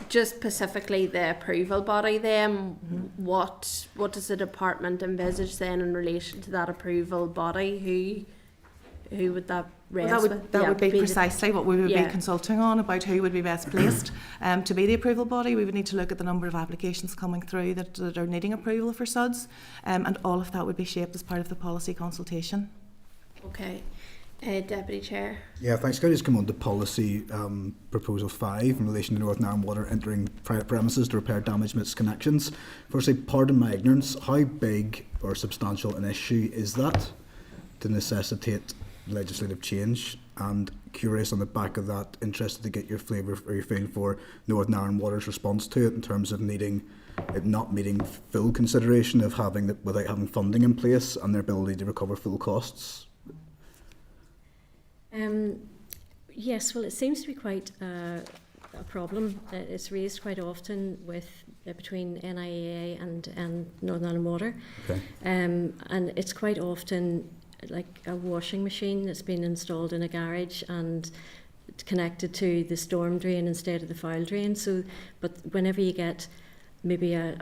Just specifically the approval body then, what does the department envisage then in relation to that approval body? Who would that rest Well, with? that would be the- precisely what we would be consulting on, about who would be best placed to be the approval body. We would need to look at the number of applications coming through that are needing approval for SUDS, and all of that would be shaped as part of the policy consultation. Okay. Deputy Chair. Yeah, thanks. Can I just come on to policy proposal 5 in relation to Northern Ireland Water entering private premises to repair damaged misconnections? Firstly, pardon my ignorance, how big or substantial an issue is that to necessitate legislative change? And curious on the back of that, interested to get your flavour or your feel for Northern Ireland Water's response to it in terms of it not meeting full consideration of without having funding in place and their ability to recover full costs. Yes, well, it seems to be quite a problem. It's raised quite often between NIEA and Northern Ireland Water. Okay. And it's quite often like a washing machine that's been installed in a garage and connected to the storm drain instead of the foul drain. So, but whenever you get maybe a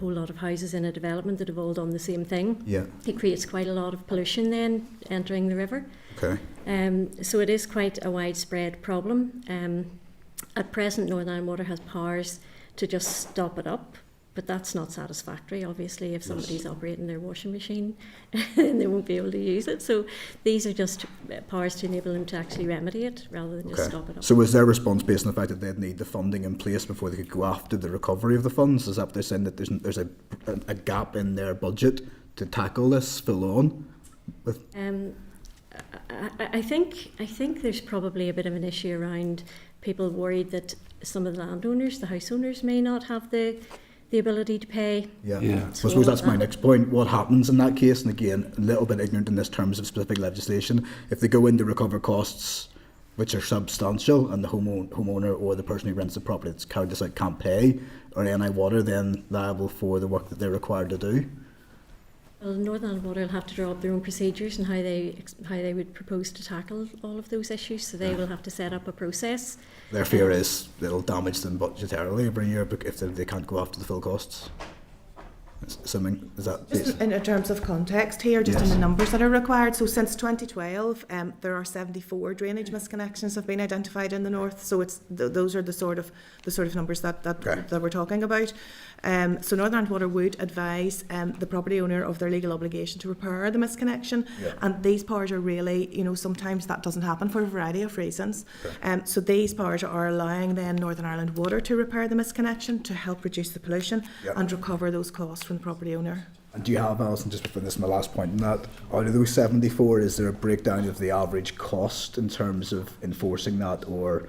whole lot of houses in a development that have all done the same thing, Yeah. it creates quite a lot of pollution then entering the river. Okay. So it is quite a widespread problem. At present, Northern Ireland Water has powers to just stop it up, but that's not satisfactory. Obviously, if somebody's operating their washing machine, they won't be able to use it. So these are just powers to enable them to actually remedy it rather than just stop it up. So was their response based on the fact that they'd need the funding in place before they could go after the recovery of the funds? Is that what they're saying, that there's a gap in their budget to tackle this full on? I think there's probably a bit of an issue around people worried that some of the landowners, the house owners, may not have the ability to pay. Yeah. So I suppose that's my next point. What happens in that case? And again, a little bit ignorant in this terms of specific legislation. If they go in to recover costs which are substantial and the homeowner or the person who rents the property that's carried this out can't pay, or NI Water then liable for the work that they're required to do? Well, Northern Ireland Water will have to draw up their own procedures and how they would propose to tackle all of those issues. So they will have to set up a process. Their fear is it'll damage them budgetarily every year if they can't go after the full costs. Assuming, is that just in terms of context here, just in the numbers that are required. So since 2012, there are 74 drainage misconnections have been identified in the north. So it's those are the sort of numbers that we're talking about. So Northern Ireland Water would advise the property owner of their legal obligation to repair the misconnection, and these powers are really, sometimes that doesn't happen for a variety of reasons. So these powers are allowing then Northern Ireland Water to repair the misconnection to help reduce the pollution and recover those costs from the property owner. And do you have, Alison, just before this is my last point, in that out of those 74, is there a breakdown of the average cost in terms of enforcing that, or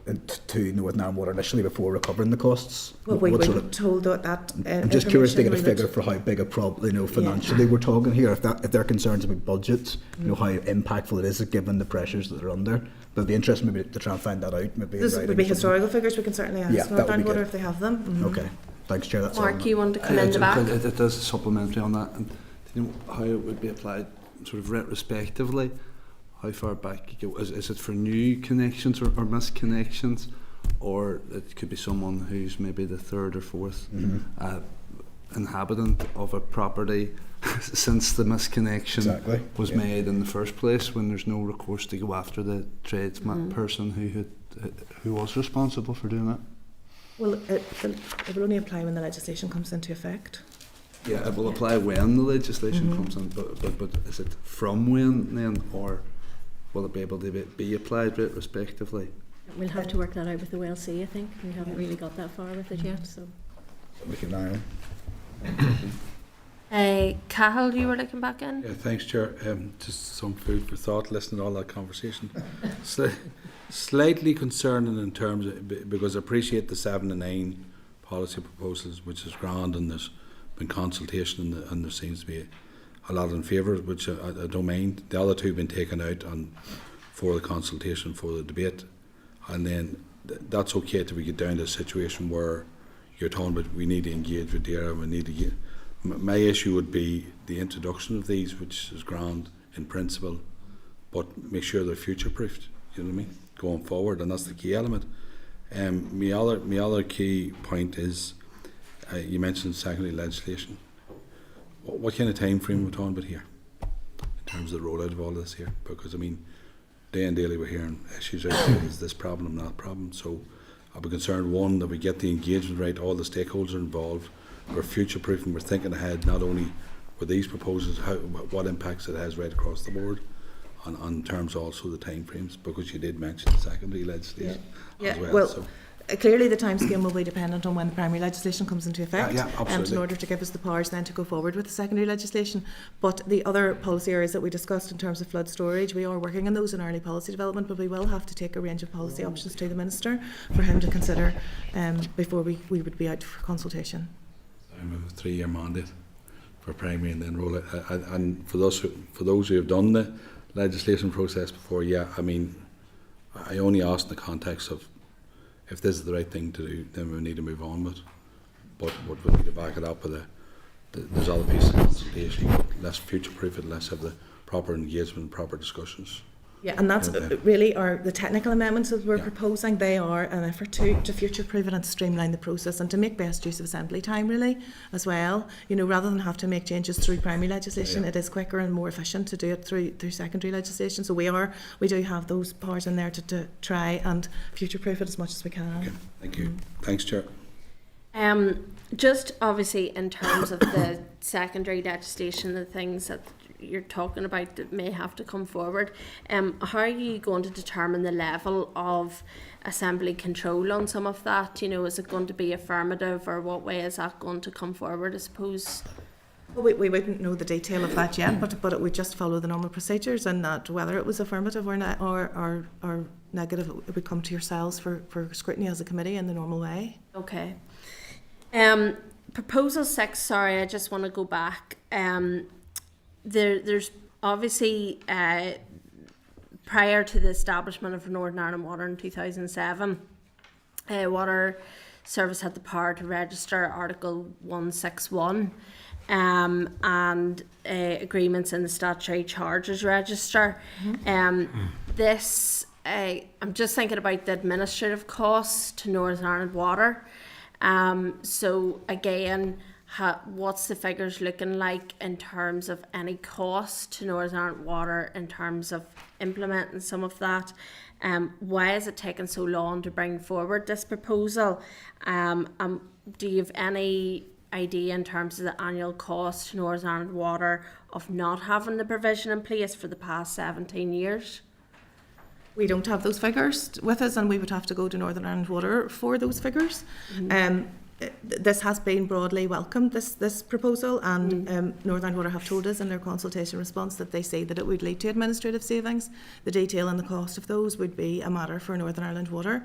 to Northern Ireland Water initially before recovering the costs? Well, we were told that. I'm just curious to get a figure for how big a problem, financially we're talking here. If they're concerned about budgets, how impactful it is given the pressures that they're under. But it'd be interesting maybe to try and find that out. Maybe this would be historical figures. We can certainly ask Northern Ireland Water if they have them. Mm-hmm. Okay, thanks, Chair. That's Mark, you want to come in the back? It does supplementary on that, and do you know how it would be applied, sort of retrospectively? How far back you go? Is it for new connections or misconnections, or it could be someone who's maybe the third or fourth inhabitant of a property since the misconnection was made in the first place, when there's no recourse to go after the tradesman person who was responsible for doing that? Well, it will only apply when the legislation comes into effect. Yeah, it will apply when the legislation comes in, but is it from when then, or will it be able to be applied retrospectively? We'll have to work that out with the WLC, I think. We haven't really got that far with it yet. So we can Cahill, you were looking back in? Yeah, thanks, Chair. Just some food for thought listening to all that conversation. Slightly concerning in terms of, because I appreciate the 7 and 9 policy proposals, which is grand, and there's been consultation and there seems to be a lot in favour, which I don't mind. The other 2 have been taken out for the consultation, for the debate, and then that's okay till we get down to a situation where you're talking about we need to engage with DARA, we need to get. My issue would be the introduction of these, which is grand in principle, but make sure they're future-proofed, you know what I mean, going forward, and that's the key element. My other key point is, you mentioned secondary legislation. What kind of time frame are we talking about here, in terms of the rollout of all this here? Because, I mean, day and daily we're hearing issues out there, is this problem, that problem, so I'll be concerned, one, that we get the engagement right, all the stakeholders are involved, we're future-proofing, we're thinking ahead, not only with these proposals, what impacts it has right across the board, on terms also the time frames, because you did mention secondary legislation as well. So. Clearly the timescale will be dependent on when the primary legislation comes into effect, absolutely. in order to give us the powers then to go forward with the secondary legislation. But the other policy areas that we discussed in terms of flood storage, we are working on those in early policy development, but we will have to take a range of policy options to the Minister for him to consider before we would be out for consultation. I have a 3-year mandate for primary and then roll it. And for those who have done the legislation process before, I mean, I only ask in the context of if this is the right thing to do, then we need to move on with. But we need to back it up with there's other pieces of consultation. Let's future-proof it. Let's have the proper engagement, proper discussions. Yeah, and that's really the technical amendments that we're proposing. They are an effort to future-proof it and streamline the process and to make best use of assembly time, really, as well. You know, rather than have to make changes through primary legislation, it is quicker and more efficient to do it through secondary legislation. So we do have those powers in there to try and future-proof it as much as we can. Okay, thank you. Thanks, Chair. Just obviously in terms of the secondary legislation, the things that you're talking about that may have to come forward, how are you going to determine the level of assembly control on some of that? You know, is it going to be affirmative, or what way is that going to come forward, I suppose? Well, we wouldn't know the detail of that yet, but it would just follow the normal procedures, and that whether it was affirmative or negative, it would come to yourselves for scrutiny as a committee in the normal way. Okay. Proposal 6, sorry, I just want to go back. There's obviously, prior to the establishment of Northern Ireland Water in 2007, Water Service had the power to register Article 161 and agreements in the Statutory Charges Register. This, I'm just thinking about the administrative costs to Northern Ireland Water. So again, what's the figures looking like in terms of any cost to Northern Ireland Water in terms of implementing some of that? Why is it taking so long to bring forward this proposal? Do you have any idea in terms of the annual cost to Northern Ireland Water of not having the provision in place for the past 17 years? We don't have those figures with us, and we would have to go to Northern Ireland Water for those figures. This has been broadly welcomed, this proposal, and Northern Ireland Water have told us in their consultation response that they say that it would lead to administrative savings. The detail and the cost of those would be a matter for Northern Ireland Water.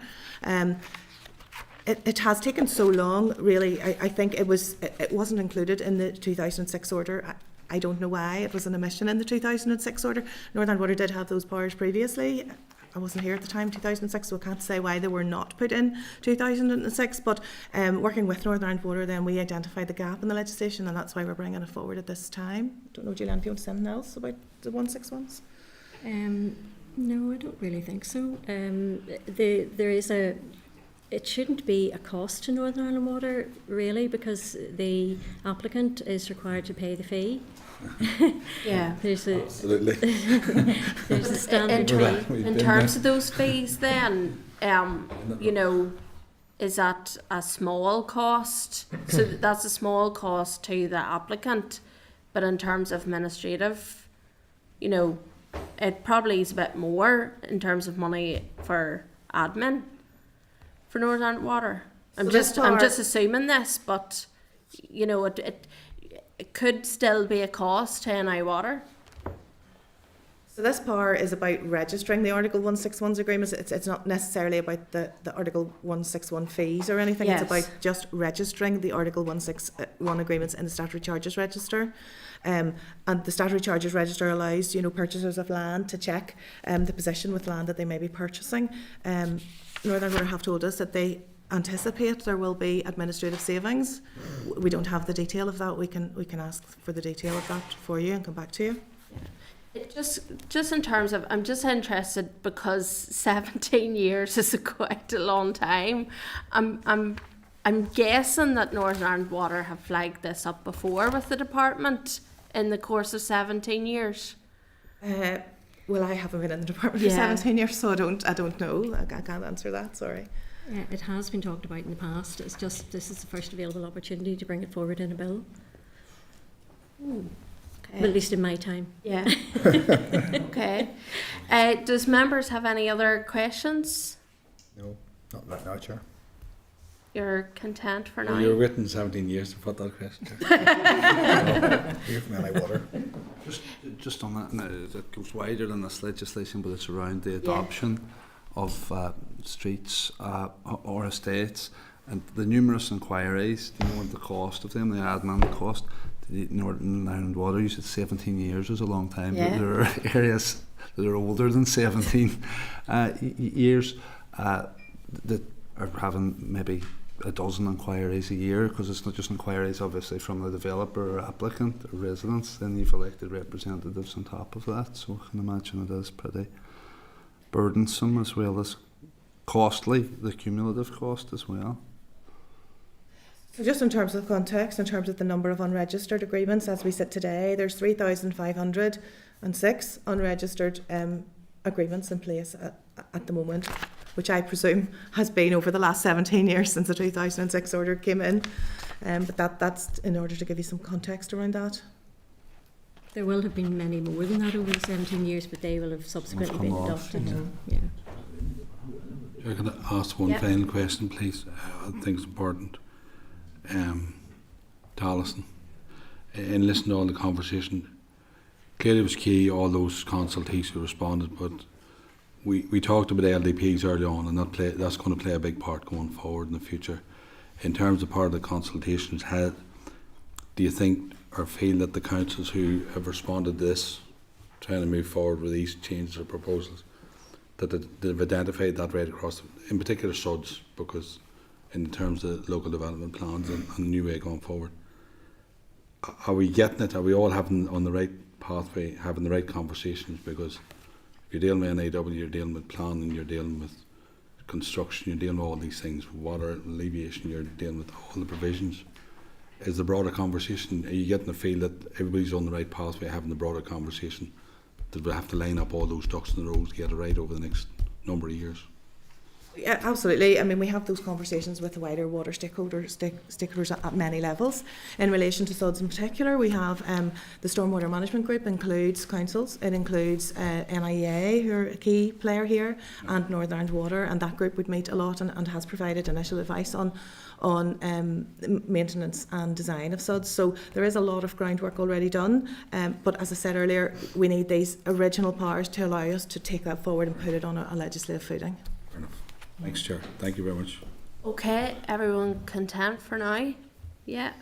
It has taken so long, really. I think it wasn't included in the 2006 order. I don't know why. It was an omission in the 2006 order. Northern Ireland Water did have those powers previously. I wasn't here at the time, 2006, so I can't say why they were not put in 2006, but working with Northern Ireland Water, then we identified the gap in the legislation, and that's why we're bringing it forward at this time. I don't know, Julianne, if you want to say anything else about the 161s? No, I don't really think so. There is it shouldn't be a cost to Northern Ireland Water, really, because the applicant is required to pay the fee. Yeah, Absolutely. There's a standard fee. In terms of those fees, then, you know, is that a small cost? So that's a small cost to the applicant, but in terms of administrative, you know, it probably is a bit more in terms of money for admin for Northern Ireland Water. I'm just assuming this, but you know, it could still be a cost to NI Water. So this power is about registering the Article 161's agreements. It's not necessarily about the Article 161 fees or anything. Yes. It's about just registering the Article 161 agreements in the Statutory Charges Register. And the Statutory Charges Register allows, you know, purchasers of land to check the position with land that they may be purchasing. Northern Water have told us that they anticipate there will be administrative savings. We don't have the detail of that. We can ask for the detail of that for you and come back to you. It just in terms of, I'm just interested because 17 years is quite a long time. I'm guessing that Northern Ireland Water have flagged this up before with the department in the course of 17 years. Well, I haven't been in the department for 17 years, so I don't know. I can't answer that. Sorry. It has been talked about in the past. It's just this is the first available opportunity to bring it forward in a bill. Well, at least in my time. Yeah. Okay. Does members have any other questions? No, not right now, Chair. You're content for now? Well, you're written 17 years to put that question. Here from NI Water. Just on that, now, it goes wider than this legislation, but it's around the adoption of streets or estates, and the numerous inquiries. Do you know what the cost of them, the admin cost? The Northern Ireland Water, you said 17 years is a long time, but there are areas that are older than 17 years that are having maybe a dozen inquiries a year, because it's not just inquiries obviously from the developer or applicant or residents, then you've elected representatives on top of that, so I can imagine it is pretty burdensome as well as costly, the cumulative cost as well. So just in terms of context, in terms of the number of unregistered agreements, as we sit today, there's 3,506 unregistered agreements in place at the moment, which I presume has been over the last 17 years since the 2006 order came in. But that's in order to give you some context around that. There will have been many more than that over the 17 years, but they will have subsequently been adopted. Yeah. I'm going to ask one final question, please. I think it's important. To Alison, in listening to all the conversation, clearly it was key, all those consultees who responded, but we talked about LDPs early on, and that's going to play a big part going forward in the future. In terms of part of the consultations, do you think or feel that the councils who have responded to this, trying to move forward with these changes or proposals, that they've identified that right across, in particular SUDs, because in terms of local development plans and a new way going forward? Are we getting it? Are we all having on the right pathway, having the right conversations? Because if you're dealing with NAW, you're dealing with planning, you're dealing with construction, you're dealing with all these things, water alleviation, you're dealing with all the provisions. Is the broader conversation, are you getting the feel that everybody's on the right pathway, having the broader conversation, that we have to line up all those ducks in the row to get it right over the next number of years? Yeah, absolutely. I mean, we have those conversations with the wider water stakeholders at many levels. In relation to SUDs in particular, we have the Stormwater Management Group includes councils, it includes NIA, who are a key player here, and Northern Ireland Water, and that group would meet a lot and has provided initial advice on maintenance and design of SUDs. So there is a lot of groundwork already done, but as I said earlier, we need these original powers to allow us to take that forward and put it on a legislative footing. Fair enough. Thanks, Chair. Thank you very much. Okay, everyone content for now? Yeah.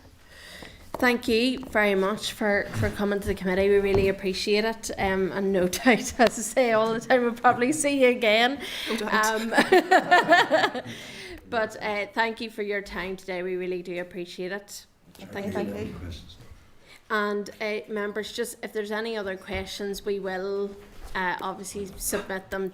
Thank you very much for coming to the committee. We really appreciate it. And no doubt, as I say all the time, we'll probably see you again. But thank you for your time today. We really do appreciate it. Thank you. And members, just if there's any other questions, we will obviously submit them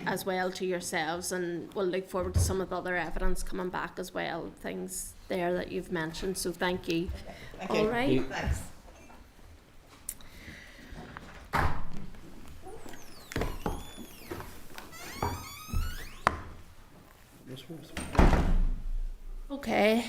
as well to yourselves, and we'll look forward to some of the other evidence coming back as well, things there that you've mentioned. So thank you. Thank All you. right. Thanks. Okay.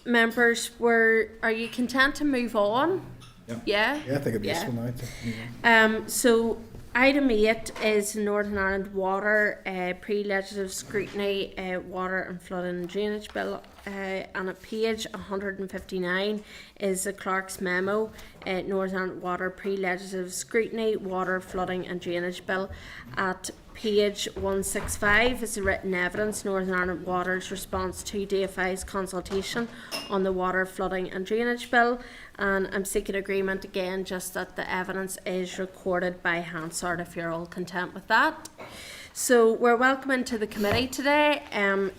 Members, are you content to move on? Yeah. Yeah. Yeah, I think it'd be useful now to move on. So Item 8 is Northern Ireland Water pre-legislative scrutiny water and flooding and drainage bill, and at page 159 is the Clerk's memo, Northern Ireland Water pre-legislative scrutiny water flooding and drainage bill. At page 165 is the written evidence, Northern Ireland Water's response to DFI's consultation on the water flooding and drainage bill, and I'm seeking agreement again just that the evidence is recorded by Hansard, if you're all content with that. So we're welcoming to the committee today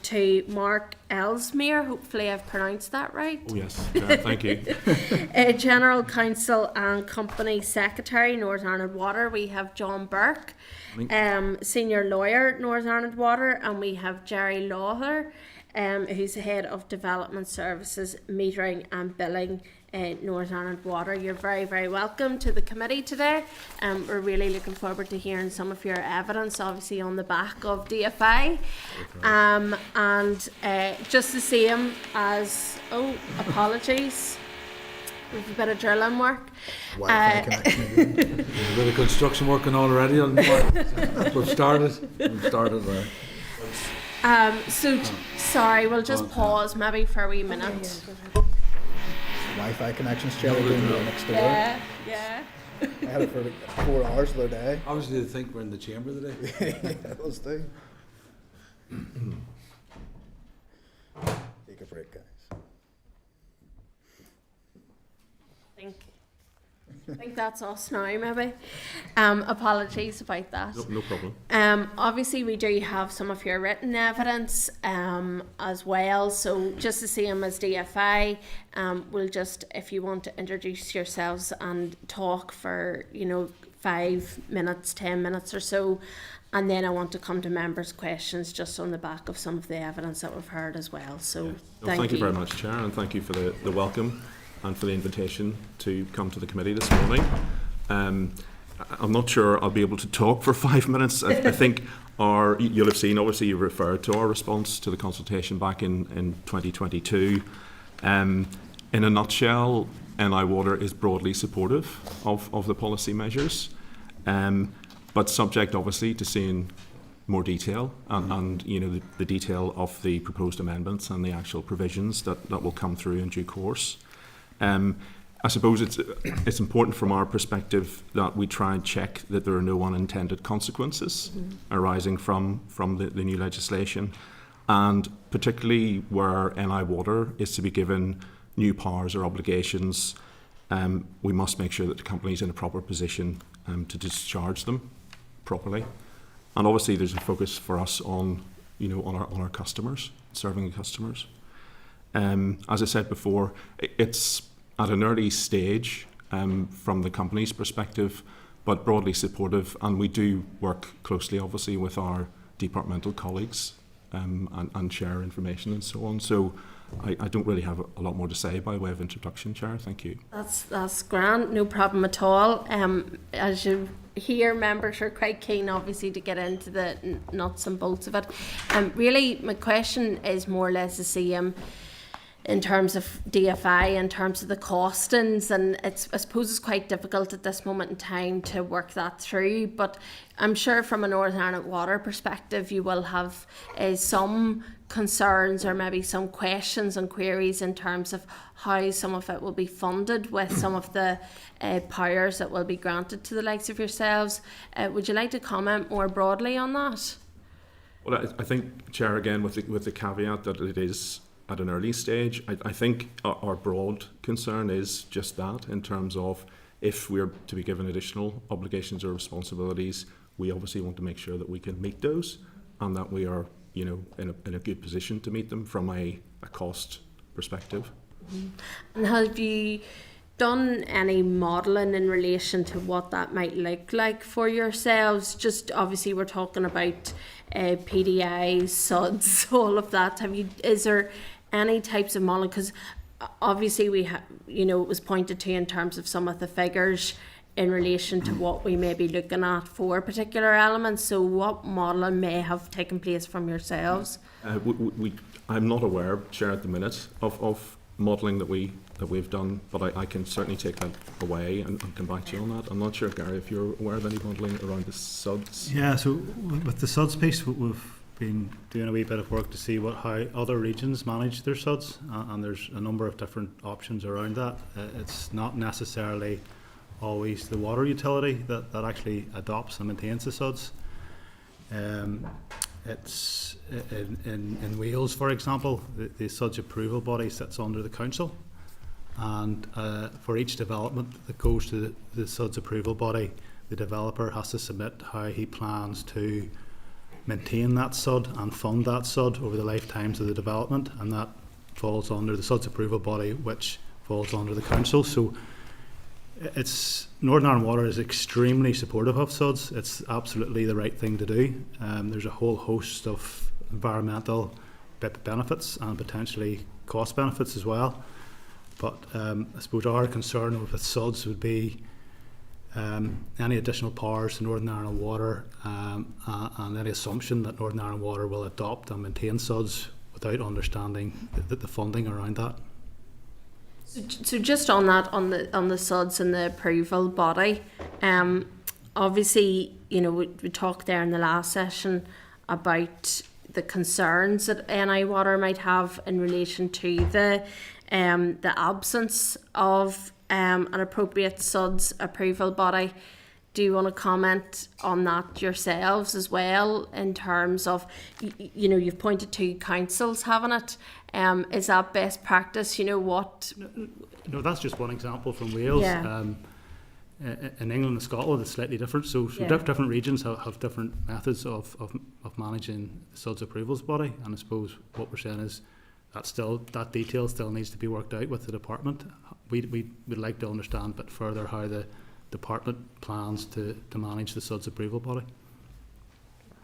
to Mark Ellesmere, hopefully I've pronounced that right. Oh yes, thank you. General Counsel and Company Secretary, Northern Ireland Water. We have John Burke, Senior Lawyer, Northern Ireland Water, and we have Jerry Lawler, who's the Head of Development Services, Metering and Billing, Northern Ireland Water. You're very, very welcome to the committee today. We're really looking forward to hearing some of your evidence, obviously on the back of DFI. And just the same as, apologies, we've a bit of drilling work. There's a bit of construction working already on we've started there. Sorry, we'll just pause maybe for a wee minute. Wi-Fi connections, Charlie, doing the next door. Yeah. I had it for like 4 hours the other day. Obviously, they think we're in the chamber today. That was the. Take a break, guys. I think that's us now, maybe. Apologies about that. No problem. Obviously, we do have some of your written evidence as well. So just the same as DFI, we'll just, if you want to introduce yourselves and talk for 5 minutes, 10 minutes or so, and then I want to come to members' questions just on the back of some of the evidence that we've heard as well. So Thank you very much, Chair, and thank you for the welcome and for the invitation to come to the committee this morning. I'm not sure I'll be able to talk for 5 minutes. I think you'll have seen, obviously you referred to our response to the consultation back in 2022. In a nutshell, NI Water is broadly supportive of the policy measures, but subject obviously to seeing more detail and the detail of the proposed amendments and the actual provisions that will come through in due course. I suppose it's important from our perspective that we try and check that there are no unintended consequences arising from the new legislation, and particularly where NI Water is to be given new powers or obligations, we must make sure that the company is in a proper position to discharge them properly. And obviously there's a focus for us on our customers, serving the customers. As I said before, it's at an early stage from the company's perspective, but broadly supportive, and we do work closely obviously with our departmental colleagues and share information and so on. So I don't really have a lot more to say by way of introduction, Chair. Thank you. That's grand, no problem at all. As you hear, members are quite keen obviously to get into the nuts and bolts of it. Really my question is more or less the same in terms of DFI, in terms of the costings, and I suppose it's quite difficult at this moment in time to work that through, but I'm sure from a Northern Ireland Water perspective you will have some concerns or maybe some questions and queries in terms of how some of it will be funded with some of the powers that will be granted to the likes of yourselves. Would you like to comment more broadly on that? Well, I think, Chair, again with the caveat that it is at an early stage, I think our broad concern is just that, in terms of if we're to be given additional obligations or responsibilities, we obviously want to make sure that we can meet those and that we are in a good position to meet them from a cost perspective. Mm-hmm. And have you done any modelling in relation to what that might look like for yourselves? Just obviously we're talking about PDI, SUDs, all of that. Is there any types of modelling? Because obviously we it was pointed to in terms of some of the figures in relation to what we may be looking at for particular elements. So what modelling may have taken place from yourselves? I'm not aware, Chair, at the minute of modelling that we that we've done, but I can certainly take that away and come back to you on that. I'm not sure, Gary, if you're aware of any modelling around the SUDs. Yeah, so with the SUDs piece, we've been doing a wee bit of work to see how other regions manage their SUDs, and there's a number of different options around that. It's not necessarily always the water utility that actually adopts and maintains the SUDs. It's in Wales, for example, the SUDS approval body sits under the council, and for each development that goes to the SUDS approval body, the developer has to submit how he plans to maintain that SUD and fund that SUD over the lifetimes of the development, and that falls under the SUDS approval body, which falls under the council. So Northern Ireland Water is extremely supportive of SUDs. It's absolutely the right thing to do. There's a whole host of environmental benefits and potentially cost benefits as well. But I suppose our concern with SUDs would be any additional powers to Northern Ireland Water and any assumption that Northern Ireland Water will adopt and maintain SUDs without understanding the funding around that. So just on that, on the SUDs and the approval body, obviously, you know, we talked there in the last session about the concerns that NI Water might have in relation to the absence of an appropriate SUDS approval body. Do you want to comment on that yourselves as well, in terms of, you know, you've pointed to councils having it. Is that best practice? You know what? No, that's just one example from Wales. Yeah. In England and Scotland, it's slightly different. So Yeah. different regions have different methods of managing the SUDS approvals body. And I suppose what we're saying is that detail still needs to be worked out with the department. We'd like to understand a bit further how the department plans to manage the SUDS approval body.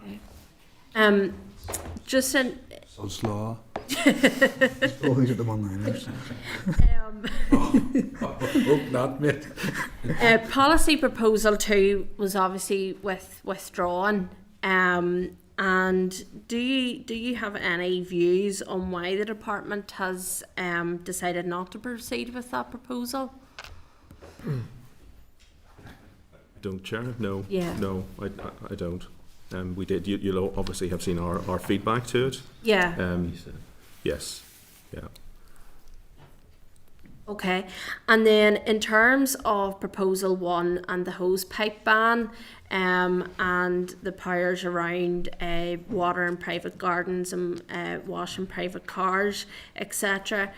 Okay. Just in SUDS law. Always at the one-liners. Hope not, mate. Policy proposal 2 was obviously withdrawn. And do you have any views on why the department has decided not to proceed with that proposal? Don't, Chair? No. Yeah. No, I don't. We did. You'll obviously have seen our feedback to it. Yeah. Yes. Yeah. Okay. And then in terms of proposal 1 and the hose pipe ban, and the powers around water in private gardens and washing private cars, etc.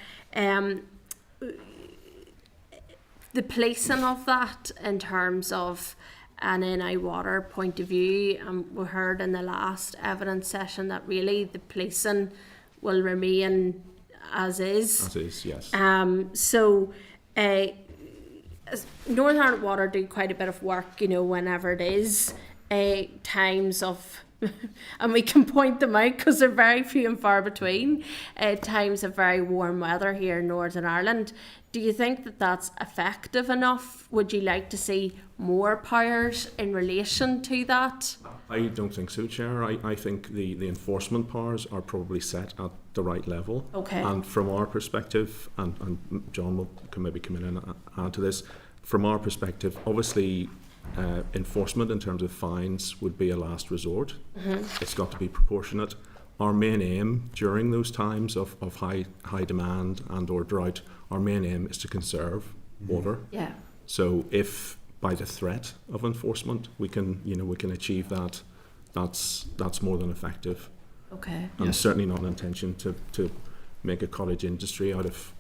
The policing of that in terms of an NI Water point of view, we heard in the last evidence session that really the policing will remain as is. As is, yes. So Northern Ireland Water do quite a bit of work, you know, whenever it is times of, and we can point them out because they're very few and far between, times of very warm weather here in Northern Ireland. Do you think that that's effective enough? Would you like to see more powers in relation to that? I don't think so, Chair. I think the enforcement powers are probably set at the right level. Okay. And from our perspective, and John can maybe come in and add to this, from our perspective, obviously enforcement in terms of fines would be a last resort. Mm-hmm. It's got to be proportionate. Our main aim during those times of high demand and or drought, our main aim is to conserve water. Yeah. So if by the threat of enforcement we can achieve that, that's more than effective. Okay. And Yes. certainly not an intention to make a cottage industry out of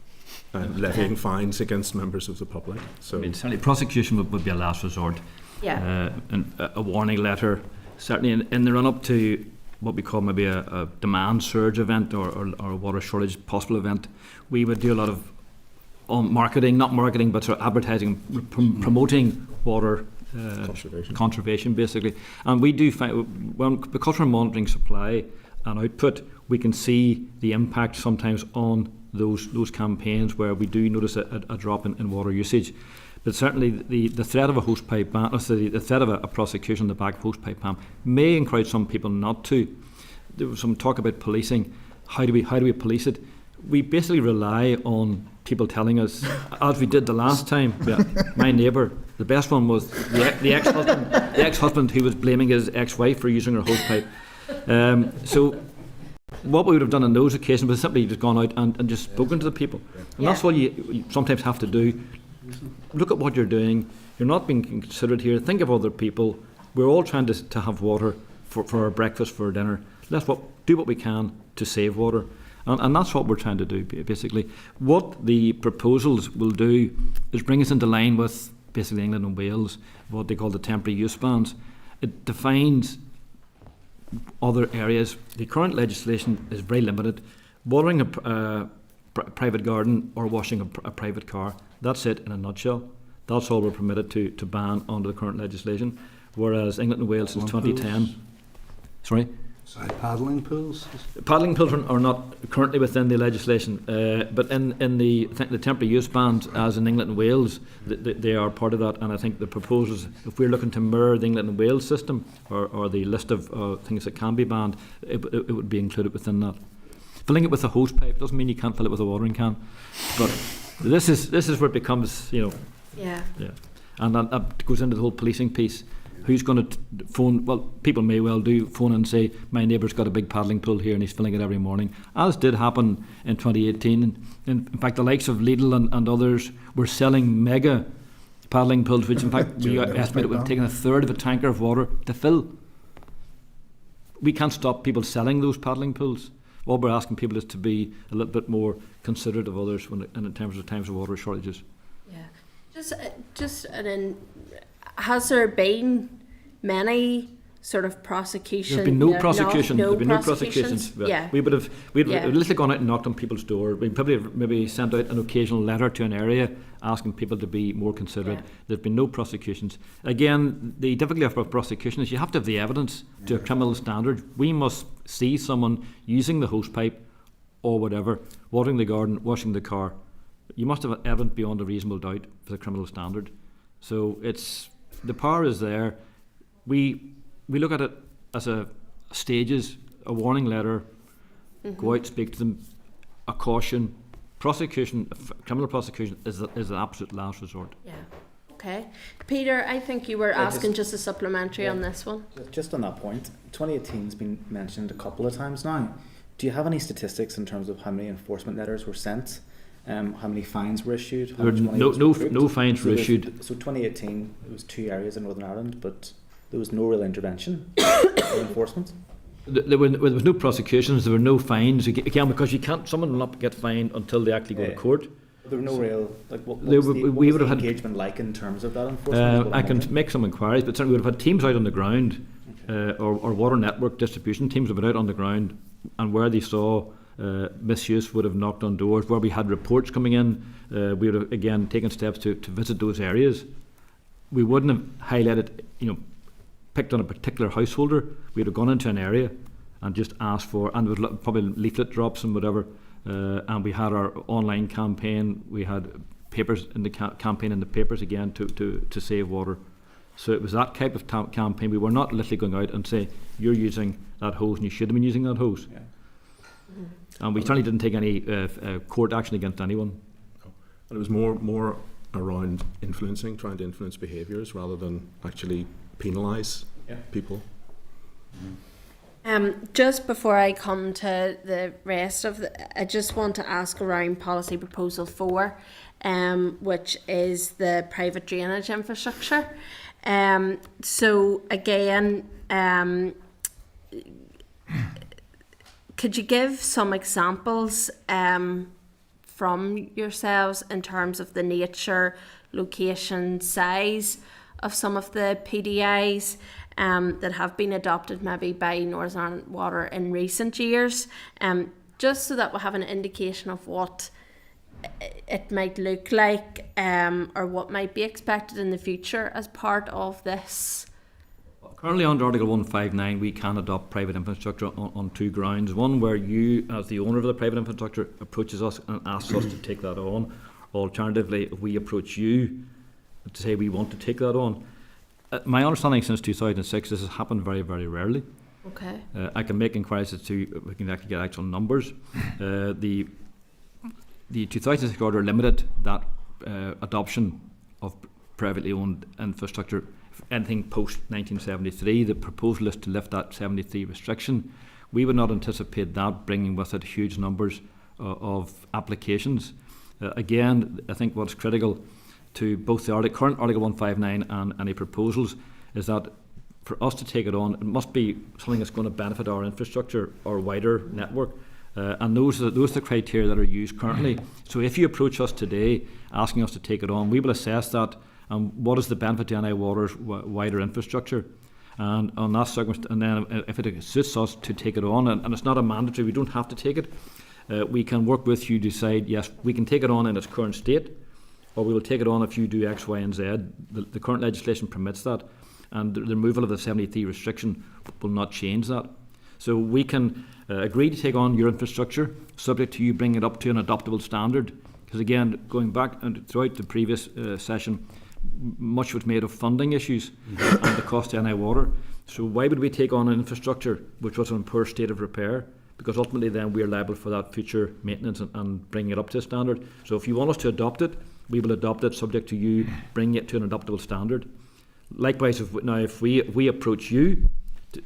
levying fines against members of the public. So I mean, certainly prosecution would be a last resort. Yeah. And a warning letter, certainly in the run-up to what we call maybe a demand surge event or a water shortage possible event, we would do a lot of marketing, not marketing, but sort of advertising, promoting water conservation, basically. And we do find, because we're monitoring supply and output, we can see the impact sometimes on those campaigns where we do notice a drop in water usage. But certainly the threat of a hose pipe ban, the threat of a prosecution on the back of hose pipe ban may encourage some people not to. There was some talk about policing. How do we police it? We basically rely on people telling us, as we did the last time, my neighbour, the best one was the ex-husband who was blaming his ex-wife for using her hose pipe. So what we would have done on those occasions was simply just gone out and just spoken to the people. And that's what you sometimes have to do. Look at what you're doing. You're not being considered here. Think of other people. We're all trying to have water for our breakfast, for our dinner. Let's do what we can to save water. And that's what we're trying to do, basically. What the proposals will do is bring us into line with basically England and Wales, what they call the temporary use bans. It defines other areas. The current legislation is very limited. Watering a private garden or washing a private car, that's it in a nutshell. That's all we're permitted to ban under the current legislation, whereas England and Wales since 2010... Sorry? Paddling pools? Paddling pools are not currently within the legislation, but in the temporary use bans, as in England and Wales, they are part of that. And I think the proposals, if we're looking to mirror the England and Wales system or the list of things that can be banned, it would be included within that. Filling it with a hose pipe doesn't mean you can't fill it with a watering can, but this is where it becomes, yeah. And that goes into the whole policing piece. Who's going to phone? Well, people may well do phone and say, my neighbour's got a big paddling pool here and he's filling it every morning, as did happen in 2018. In fact, the likes of Lidl and others were selling mega paddling pools, which in fact we estimate it would have taken a third of a tanker of water to fill. We can't stop people selling those paddling pools. What we're asking people is to be a little bit more considerate of others in terms of water shortages. Yeah, has there been many sort of prosecutions? There's been no prosecution. No There've been no prosecutions. Yeah. We'd literally gone out and knocked on people's door. We'd probably maybe sent out an occasional letter to an area asking people to be more considerate. There's been no prosecutions. Again, the difficulty of a prosecution is you have to have the evidence to a criminal standard. We must see someone using the hose pipe or whatever, watering the garden, washing the car. You must have evidence beyond a reasonable doubt for the criminal standard. So the power is there. We look at it as stages, a warning letter, go out, speak to them, a caution. Prosecution, criminal prosecution is the absolute last resort. Yeah. Okay. Peter, I think you were asking just a supplementary on this one. Just on that point, 2018 has been mentioned a couple of times now. Do you have any statistics in terms of how many enforcement letters were sent? How many fines were issued? No fines were issued. So 2018, it was 2 areas in Northern Ireland, but there was no real intervention in enforcement. There was no prosecutions. There were no fines. Again, because someone will not get fined until they actually go to court. There were no real what was the engagement like in terms of that enforcement? I can make some inquiries, but certainly we would have had teams out on the ground, or water network distribution teams would have been out on the ground, and where they saw misuse would have knocked on doors. Where we had reports coming in, we would have again taken steps to visit those areas. We wouldn't have highlighted, picked on a particular householder. We would have gone into an area and just asked for, and there was probably leaflet drops and whatever. And we had our online campaign. We had papers in the campaign in the papers again to save water. So it was that type of campaign. We were not literally going out and say, you're using that hose and you should have been using that hose. Yeah. And we certainly didn't take any court action against anyone. And it was more around trying to influence behaviours rather than actually penalise people. Just before I come to the rest of I just want to ask around policy proposal 4, which is the private drainage infrastructure. So again, could you give some examples from yourselves in terms of the nature, location, size of some of the PDIs that have been adopted maybe by Northern Ireland Water in recent years, just so that we'll have an indication of what it might look like or what might be expected in the future as part of this? Currently under Article 159 we can adopt private infrastructure on 2 grounds. One, where you as the owner of the private infrastructure approaches us and asks us to take that on. Alternatively, if we approach you to say we want to take that on. My understanding since 2006 this has happened very, very rarely. Okay. I can make inquiries as to if we can actually get actual numbers. The the 2006 order limited that adoption of privately owned infrastructure. Anything post 1973, the proposal is to lift that 73 restriction. We would not anticipate that bringing with it huge numbers of applications. Again, I think what's critical to both the current Article 159 and any proposals is that for us to take it on, it must be something that's going to benefit our infrastructure, our wider network. And those are the criteria that are used currently. So if you approach us today asking us to take it on, we will assess that and what is the benefit to NI Water's wider infrastructure. And on that circumstance, and then if it suits us to take it on, and it's not a mandatory, we don't have to take it, we can work with you to decide, yes, we can take it on in its current state, or we will take it on if you do X, Y, and Z. The current legislation permits that, and the removal of the 73 restriction will not change that. So we can agree to take on your infrastructure, subject to you bringing it up to an adoptable standard. Because again, going back and throughout the previous session, much was made of funding issues and the cost to NI Water. So why would we take on an infrastructure which was in poor state of repair? Because ultimately then we are liable for that future maintenance and bringing it up to a standard. So if you want us to adopt it, we will adopt it subject to you bringing it to an adoptable standard. Likewise, if we approach you,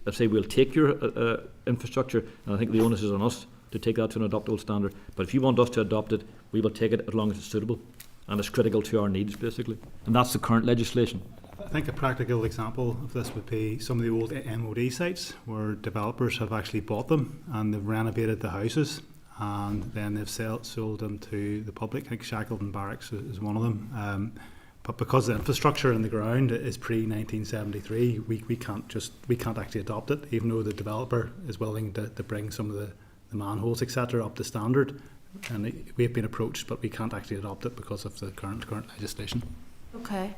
let's say we'll take your infrastructure, and I think the onus is on us to take that to an adoptable standard. But if you want us to adopt it, we will take it as long as it's suitable and it's critical to our needs, basically. And that's the current legislation. I think a practical example of this would be some of the old MOD sites where developers have actually bought them and they've renovated the houses and then they've sold them to the public. I think Shackleton Barracks is one of them. But because the infrastructure in the ground is pre-1973, we can't actually adopt it, even though the developer is willing to bring some of the manholes, etc., up to standard. And we have been approached, but we can't actually adopt it because of the current legislation. Okay.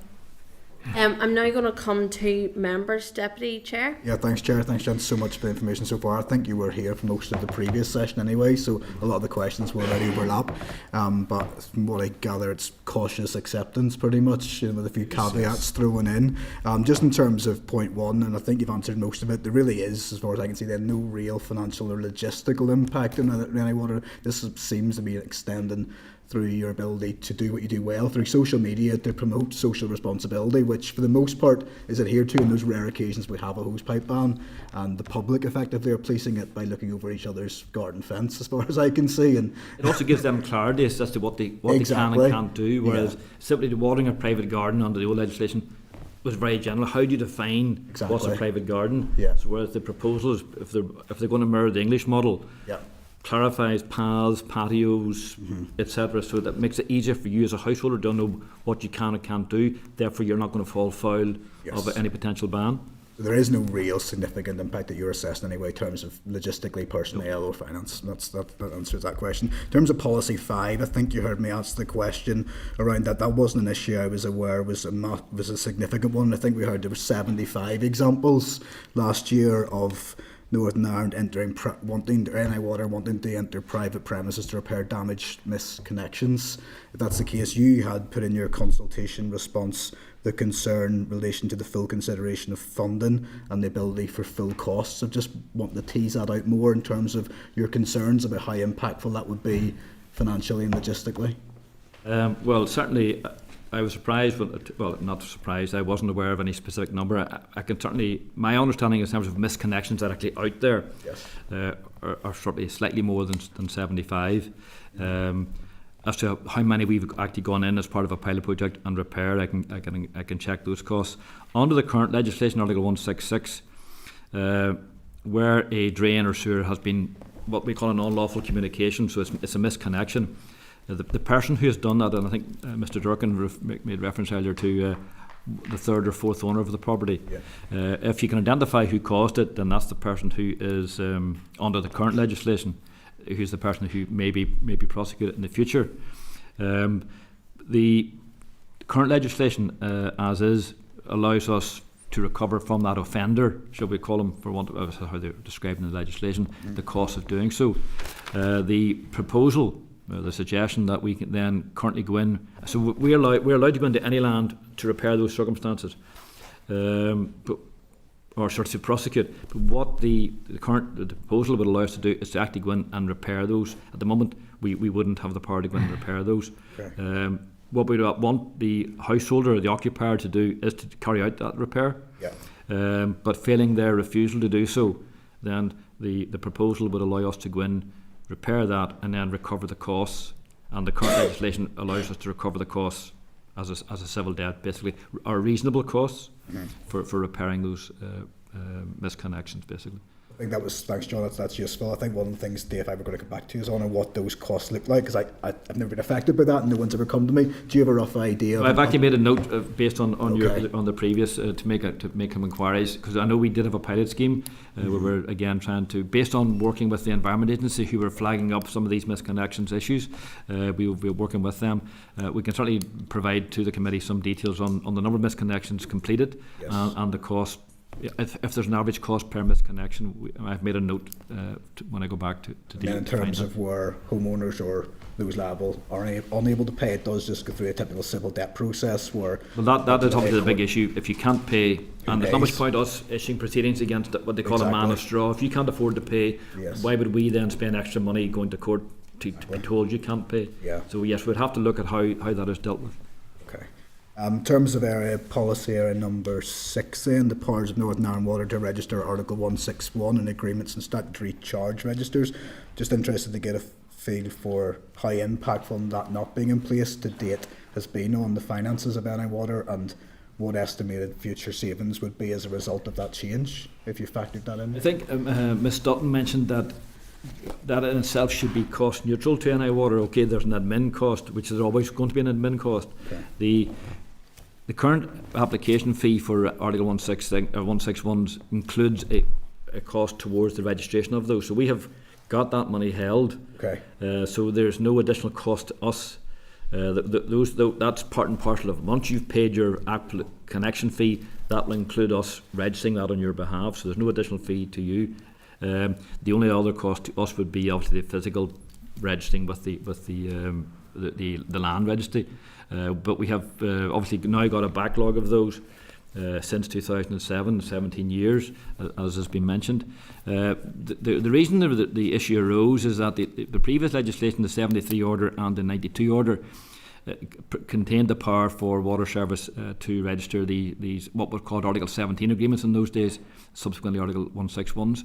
I'm now going to come to members, Deputy Chair. Yeah, thanks, Chair. Thanks, Jen, so much for the information so far. I think you were here for most of the previous session anyway, so a lot of the questions will already overlap. But from what I gather, it's cautious acceptance pretty much, with a few caveats thrown in. Just in terms of point one, and I think you've answered most of it, there really is, as far as I can see, then no real financial or logistical impact in any water. This seems to be extending through your ability to do what you do well through social media to promote social responsibility, which for the most part is adhered to in those rare occasions we have a hosepipe ban, and the public effectively are policing it by looking over each other's garden fence, as far as I can see. And it also gives them clarity as to what they can and can't do, whereas simply watering a private garden under the old legislation was very general. How do you define what's a private garden? So whereas the proposal is, if they're going to mirror the English model, clarifies paths, patios, etc., so that makes it easier for you as a householder to know what you can and can't do. Therefore, you're not going to fall foul of any potential ban. There is no real significant impact that you're assessing anyway in terms of logistically, personnel or finance. That answers that question. In terms of policy 5, I think you heard me answer the question around that. That wasn't an issue I was aware was a significant one. I think we heard there were 75 examples last year of Northern Ireland wanting to enter private premises to repair damaged misconnections. If that's the case, you had put in your consultation response the concern in relation to the full consideration of funding and the ability for full costs. I just want to tease that out more in terms of your concerns about how impactful that would be financially and logistically. Well, certainly I was surprised, well, not surprised, I wasn't aware of any specific number. I can certainly, my understanding in terms of misconnections that are actually out there are certainly slightly more than 75. As to how many we've actually gone in as part of a pilot project and repaired, I can check those costs. Under the current legislation, Article 166, where a drain or sewer has been what we call an unlawful communication, so it's a misconnection. The person who has done that, and I think Mr. Durkin made reference earlier to the third or fourth owner of the property. If you can identify who caused it, then that's the person who is under the current legislation, who's the person who may be prosecuted in the future. The current legislation, as is, allows us to recover from that offender, shall we call him, for want of how they're described in the legislation, the cost of doing so. The proposal, the suggestion that we can then currently go in, so we're allowed to go into any land to repair those circumstances. But or sort of to prosecute. But what the proposal would allow us to do is to actually go in and repair those. At the moment, we wouldn't have the power to go in and repair those. Okay. What we want the householder or the occupier to do is to carry out that repair. Yeah. But failing their refusal to do so, then the proposal would allow us to go in, repair that, and then recover the costs. And the current legislation allows us to recover the costs as a civil debt, basically, or reasonable costs for repairing those misconnections, basically. I think that was, thanks John, that's useful. I think one of the things Dave and I were going to come back to is on what those costs look like, because I've never been affected by that and no one's ever come to me. Do you have a rough idea? I've actually made a note based on the previous to make some inquiries, because I know we did have a pilot scheme where we're again trying to, based on working with the Environment Agency who were flagging up some of these misconnections issues, we will be working with them. We can certainly provide to the committee some details on the number of misconnections completed. Yes. And the cost. If there's an average cost per misconnection, I've made a note when I go back to deal. And in terms of where homeowners or those liable are unable to pay, it does just go through a typical civil debt process where... Well, that is obviously the big issue. If you can't pay, and there's not much point us issuing proceedings against what they call a man of straw. If you can't afford to pay, yes. Why would we then spend extra money going to court to be told you can't pay? Yeah. So yes, we'd have to look at how that is dealt with. Okay. In terms of area policy area number 6 then, the powers of Northern Ireland Water to register Article 161 in agreements and statutory charge registers. Just interested to get a feel for how impactful that not being in place to date has been on the finances of NI Water, and what estimated future savings would be as a result of that change, if you factored that in. I think Ms Dutton mentioned that in itself should be cost neutral to NI Water. Okay, there's an admin cost, which is always going to be an admin cost. Okay. The current application fee for Article 161 includes a cost towards the registration of those. So we have got that money held. Okay. So there's no additional cost to us. That's part and parcel of once you've paid your connection fee, that will include us registering that on your behalf. So there's no additional fee to you. The only other cost to us would be obviously the physical registering with the land registry. But we have obviously now got a backlog of those since 2007, 17 years, as has been mentioned. The reason the issue arose is that the previous legislation, the 73 order and the 92 order, contained the power for water service to register these what were called Article 17 agreements in those days, subsequently Article 161s.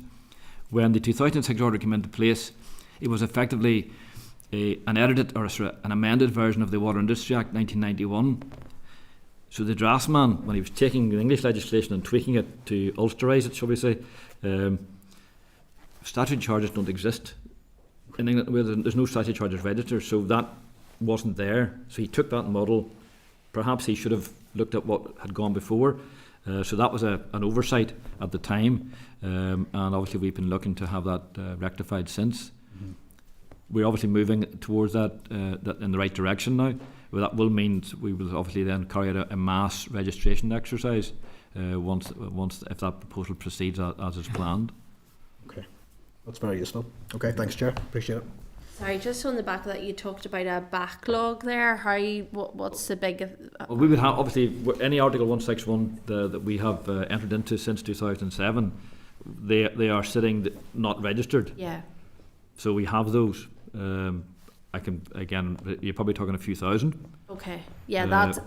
When the 2006 order came into place, it was effectively an edited or an amended version of the Water Industry Act 1991. So the draftsman, when he was taking the English legislation and tweaking it to Ulsterise it, shall we say, statutory charges don't exist. In England, there's no statutory charges registered, so that wasn't there. So he took that model. Perhaps he should have looked at what had gone before. So that was an oversight at the time, and obviously we've been looking to have that rectified since. We're obviously moving towards that in the right direction now. Well, that will mean we will obviously then carry out a mass registration exercise once if that proposal proceeds as is planned. Okay, that's very useful. Okay, thanks, Chair. Appreciate it. Sorry, just on the back of that, you talked about a backlog there. What's the big? Well, we would have obviously any Article 161 that we have entered into since 2007. They are sitting not registered. Yeah. So we have those. I can again. You're probably talking a few thousand. Okay. Yeah, that's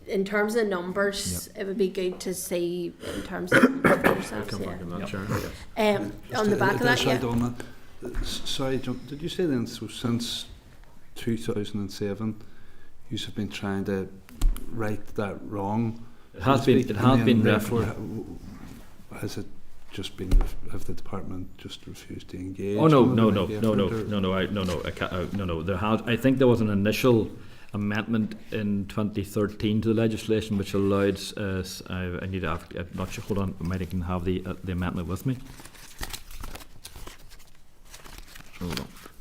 in terms of numbers. Yeah. It would be good to see in terms of yourselves. Come back on that, Chair. On the back of that, yeah. Sorry, John, did you say then, so since 2007 you have been trying to right that wrong? It has been therefore has it just been, have the department just refused to engage? Oh no. There has. I think there was an initial amendment in 2013 to the legislation which allowed I need to I'm not sure, hold on, I might even have the amendment with me.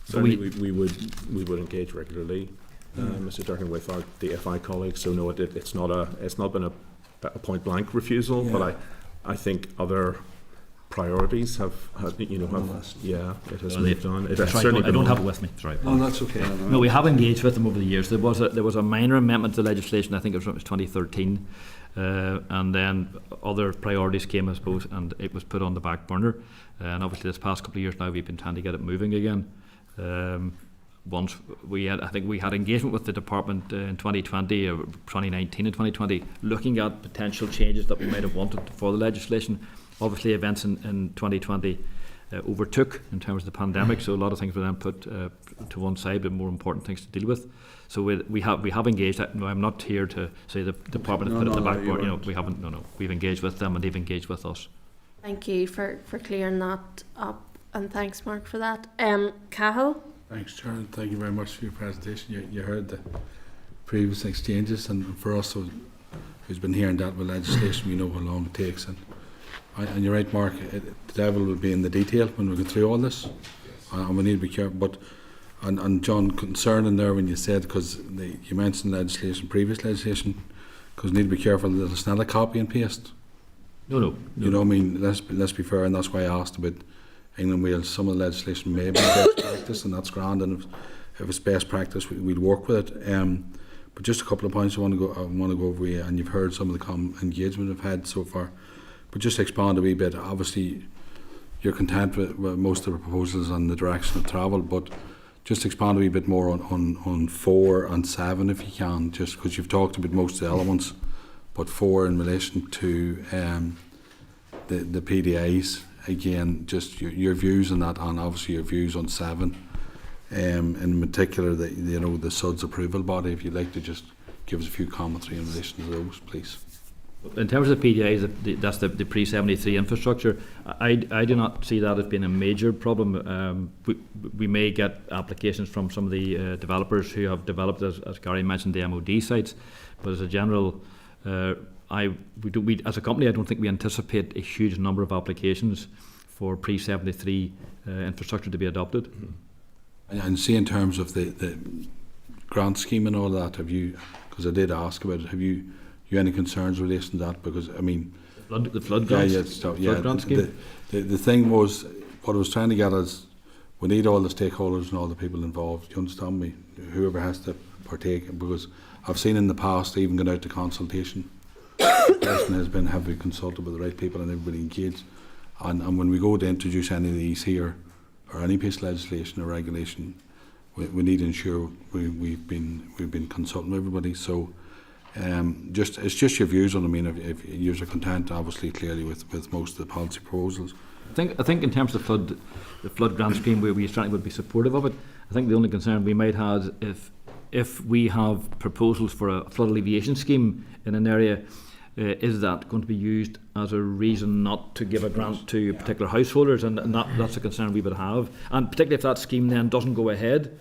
So we would engage regularly, Mr. Durkin, with our DFI colleagues. So no, it's not been a point blank refusal, but I think other priorities have you know, it has moved on. It has Sorry, certainly I been don't on. have it with me. Sorry. Oh, that's okay. No, we have engaged with them over the years. There was a minor amendment to legislation. I think it was 2013, and then other priorities came, I suppose, and it was put on the back burner. And obviously, this past couple of years now, we've been trying to get it moving again. Once I think we had engagement with the department in 2020, 2019 and 2020, looking at potential changes that we might have wanted for the legislation. Obviously, events in 2020 overtook in terms of the pandemic, so a lot of things were then put to one side, but more important things to deal with. So we have engaged. No, I'm not here to say the department has put it in the back burner. You know, we haven't. No. We've engaged with them, and they've engaged with us. Thank you for clearing that up, and thanks, Mark, for that. Cahill? Thanks, Chair, and thank you very much for your presentation. You heard the previous exchanges, and for us who's been here and dealt with legislation, we know how long it takes. And you're right, Mark, the devil will be in the detail when we go through all this, and we need to be careful. But and John, concerned in there when you said, because you mentioned legislation, previous legislation, because we need to be careful that it's not a copy and paste. No. You know what I mean? Let's be fair, and that's why I asked about England, Wales. Some of the legislation may be best practice, and that's grand. And if it's best practice, we'd work with it. But just a couple of points I want to go over with you, and you've heard some of the engagement we've had so far. But just expand a wee bit. Obviously, you're content with most of the proposals and the direction of travel, but just expand a wee bit more on 4 and 7 if you can, just because you've talked about most of the elements, but 4 in relation to the PDAs. Again, just your views on that, and obviously your views on 7. In particular, the SUD's approval body. If you'd like to just give us a few commentary in relation to those, please. In terms of the PDAs, that's the pre-73 infrastructure. I do not see that as being a major problem. We may get applications from some of the developers who have developed, as Gary mentioned, the MOD sites. But as a general, we as a company, I don't think we anticipate a huge number of applications for pre-73 infrastructure to be adopted. Mm-hmm. And see, in terms of the grant scheme and all that, have you? Because I did ask about it. Have you any concerns in relation to that? Because I mean, the flood grants. Flood grant scheme. The thing was, what I was trying to get is, we need all the stakeholders and all the people involved. Do you understand me? Whoever has to partake, because I've seen in the past, even going out to consultation, the question has been, have we consulted with the right people and everybody engaged? And when we go to introduce any of these here, or any piece of legislation or regulation, we need to ensure we've been consulting with everybody. So. It's just your views on. I mean, if you are content, obviously, clearly with most of the policy proposals. I think in terms of the flood grant scheme, we certainly would be supportive of it. I think the only concern we might have if we have proposals for a flood alleviation scheme in an area, is that going to be used as a reason not to give a grant to particular householders, and that's a concern we would have. And particularly if that scheme then doesn't go ahead,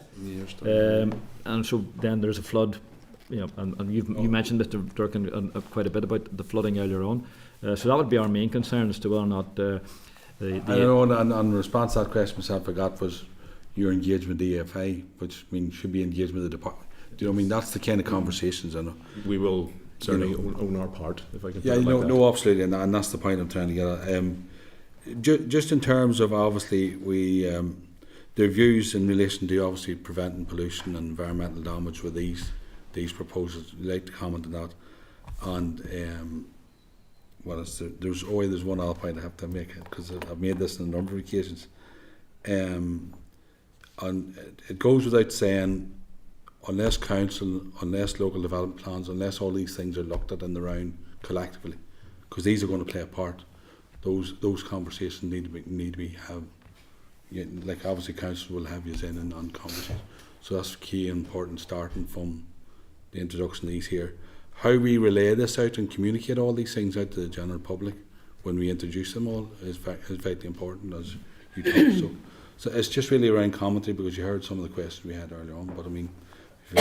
and so then there's a flood. You know, and you mentioned, Mr. Durkin, quite a bit about the flooding earlier on. So that would be our main concern as to whether or not I know, and in response to that question myself, I got was your engagement with the EFA, which should be engaged with the department. Do you know what I mean? That's the kind of conversations I know. We will certainly own our part, if I can. Yeah, absolutely, and that's the point I'm trying to get at. Just in terms of, obviously, their views in relation to obviously preventing pollution and environmental damage with these proposals. I'd like to comment on that. And there's one other point I have to make, because I've made this on a number of occasions. And it goes without saying, unless council, unless local development plans, unless all these things are looked at in the round collectively, because these are going to play a part, those conversations need to be had. Like obviously council will have you in on conversations. So that's key and important, starting from the introduction of these here. How we relay this out and communicate all these things out to the general public when we introduce them all is vitally important, as you talk. So it's just really around commentary, because you heard some of the questions we had earlier on. But I mean, if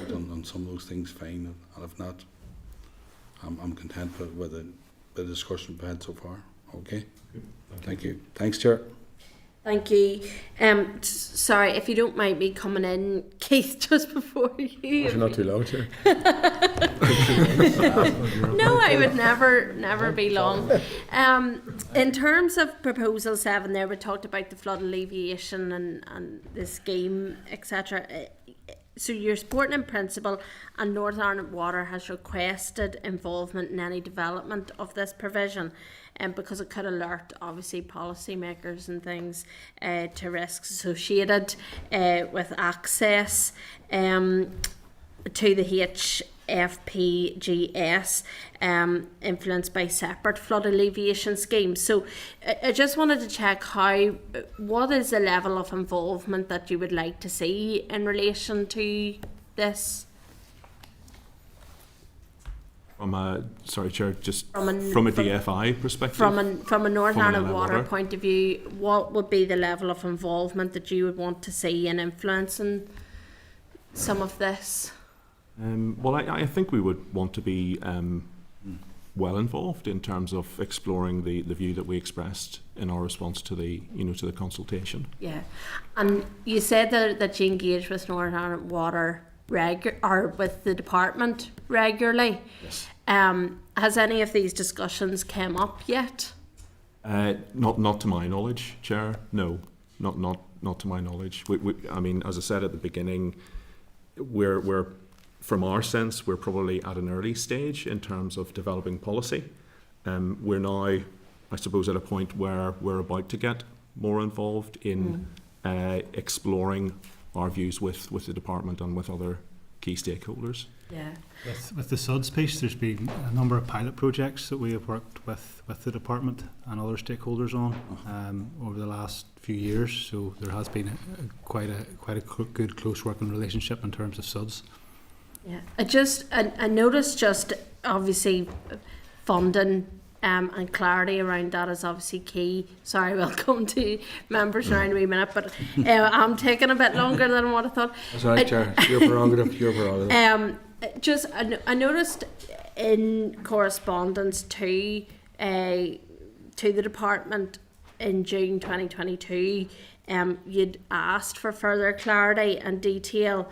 you want on some of those things, fine. And if not, I'm content with the discussion we've had so far. Okay. Thank you. Thanks, Chair. Thank you. Sorry, if you don't mind me coming in, Keith, just before you. You're not too long, sure. No, I would never be long. In terms of Proposal 7 there, we talked about the flood alleviation and the scheme, etc. So you're supporting in principle, and Northern Ireland Water has requested involvement in any development of this provision, because it could alert, obviously, policymakers and things to risks associated with access to the HFPGS influenced by separate flood alleviation schemes. So I just wanted to check what is the level of involvement that you would like to see in relation to this? From a Chair, just from a DFI perspective. From a Northern Ireland Water Water point of view, what would be the level of involvement that you would want to see in influencing some of this? Well, I think we would want to be well involved in terms of exploring the view that we expressed in our response to the consultation. Yeah, and you said that you engage with Northern Ireland Water or with the department regularly. Yes. Has any of these discussions come up yet? Not to my knowledge, Chair. No, not to my knowledge. I mean, as I said at the beginning, we're from our sense, we're probably at an early stage in terms of developing policy. We're now, I suppose, at a point where we're about to get more involved in exploring our views with the department and with other key stakeholders. Yeah. With the SUDS piece, there's been a number of pilot projects that we have worked with the department and other stakeholders on over the last few years. So there has been quite a good close working relationship in terms of SUDS. Yeah, I noticed just obviously funding and clarity around that is obviously key. Sorry, we'll come to members now in a wee minute, but I'm taking a bit longer than what I thought. That's all right, Chair. Your prerogative. Your prerogative. I noticed in correspondence to the department in June 2022, you'd asked for further clarity and detail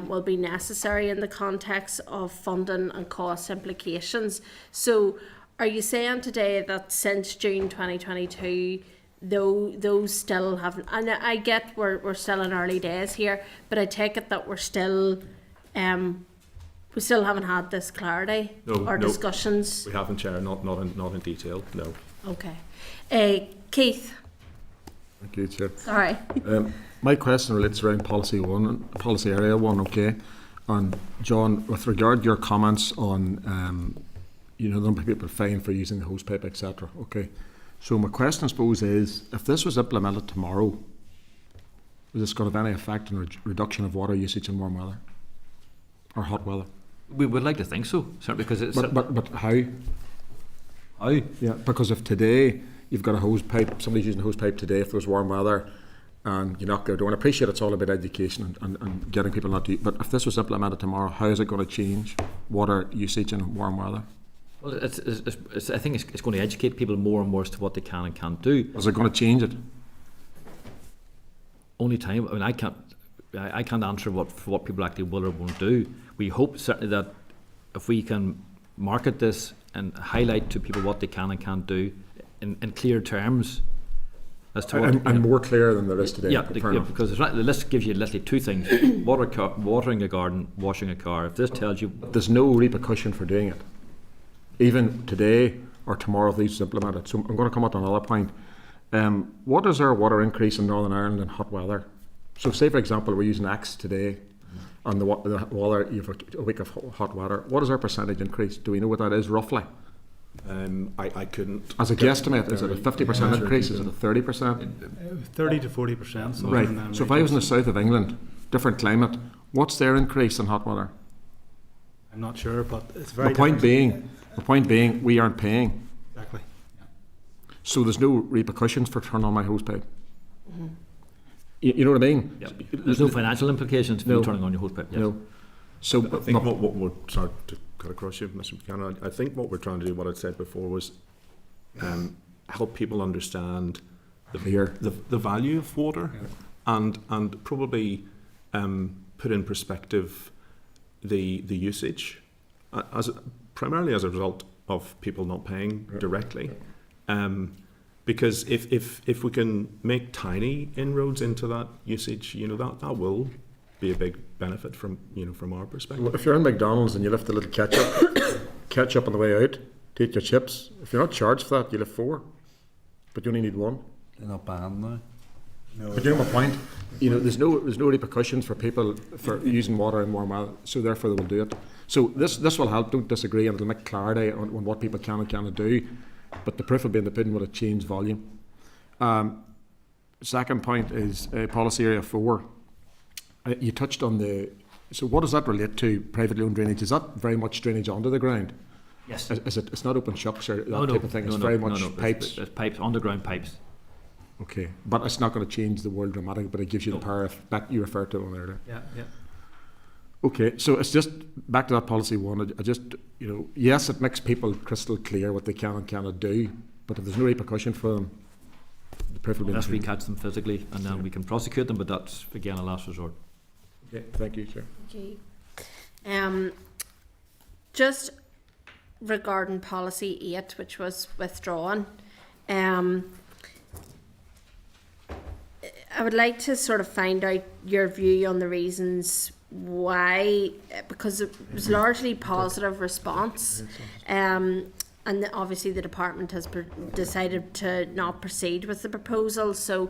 will be necessary in the context of funding and cost implications. So are you saying today that since June 2022, those still haven't, and I get we're still in early days here, but I take it that we still haven't had this clarity or discussions? We haven't, Chair, not in detail, no. Okay. Keith? Thank you, Chair. Sorry. My question relates around policy area 1, okay? And John, with regard to your comments on, the number of people fined for using the hose pipe, etc. Okay. So my question, I suppose, is if this was implemented tomorrow, is this going to have any effect on reduction of water usage in warm weather or hot weather? We would like to think so, certainly, because it's. But how? How? Yeah, because if today you've got a hose pipe, somebody's using a hose pipe today if there's warm weather, and you knock their door. And I appreciate it's all about education and getting people not to use. But if this was implemented tomorrow, how is it going to change water usage in warm weather? Well, I think it's going to educate people more and more as to what they can and can't do. Is it going to change it? Only time. I mean, I can't answer what people actually will or won't do. We hope certainly that if we can market this and highlight to people what they can and can't do in clear terms. As to and more clear than there is today. Yeah, because the list gives you literally two things: watering a garden, washing a car. If this tells you, there's no repercussion for doing it, even today or tomorrow if these is implemented. So I'm going to come up to another point. What is our water increase in Northern Ireland in hot weather? So say for example we're using X today, and the water you have a week of hot weather. What is our percentage increase? Do we know what that is roughly? I couldn't. As a guesstimate, is it a 50% increase? Is it a 30%? 30 to 40%. Right. So if I was in the south of England, different climate, what's their increase in hot weather? I'm not sure, but it's very. The point being, we aren't paying. Exactly. Yeah. So there's no repercussions for turning on my hose pipe. Mm-hmm. You know what I mean? Yeah. There's no financial implications for turning on your hose pipe. Yes. No. So I think what we're sorry to cut across you, Mr. Buchanan. I think what we're trying to do, what I'd said before, was help people understand the value of water, and probably put in perspective the usage primarily as a result of people not paying directly. Because if we can make tiny inroads into that usage, that will be a big benefit from our perspective. Well, if you're in McDonald's and you lift a little ketchup on the way out to eat your chips, if you're not charged for that, you lift 4, but you only need 1. They're not banned now. No, but you know my point. There's no repercussions for people for using water in warm weather, so therefore they will do it. So this will help. Don't disagree, and it'll make clarity on what people can and cannot do. But the proof will be in the pudding. Will it change volume? Second point is policy area 4. You touched on so what does that relate to? Privately owned drainage, is that very much drainage under the ground? Yes. It's not open shucks or that type of thing. It's very much pipes. It's pipes, underground pipes. Okay, but it's not going to change the world dramatically, but it gives you the power that you referred to earlier. Yeah. Okay, so it's just back to that policy 1. I just, yes, it makes people crystal clear what they can and cannot do, but if there's no repercussion for them, the proof will be unless we catch them physically, and then we can prosecute them, but that's again a last resort. Okay, thank you, Chair. Thank you. Just regarding policy 8, which was withdrawn, I would like to sort of find out your view on the reasons why, because it was largely positive response, and obviously the department has decided to not proceed with the proposal. So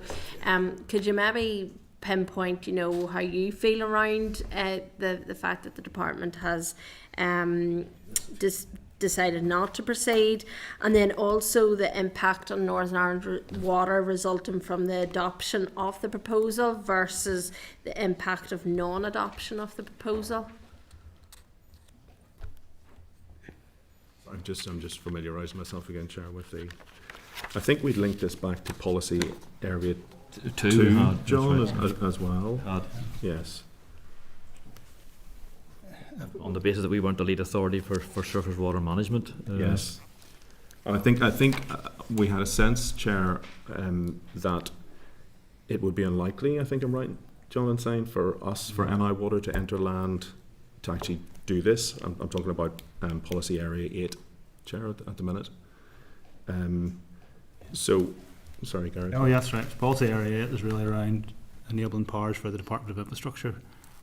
could you maybe pinpoint, how you feel around the fact that the department has decided not to proceed, and then also the impact on Northern Ireland water resulting from the adoption of the proposal versus the impact of non-adoption of the proposal? I'm just familiarising myself again, Chair, with I think we'd link this back to policy area 2, John, as well. Yes. On the basis that we weren't the lead authority for surface water management. Yes. I think we had a sense, Chair, that it would be unlikely, I think I'm right, John, in saying, for us, for NI Water to enter land to actually do this. I'm talking about policy area 8, Chair, at the minute. So, sorry, Gary. Oh, yeah, that's right. Policy area 8 is really around enabling powers for the Department of Infrastructure.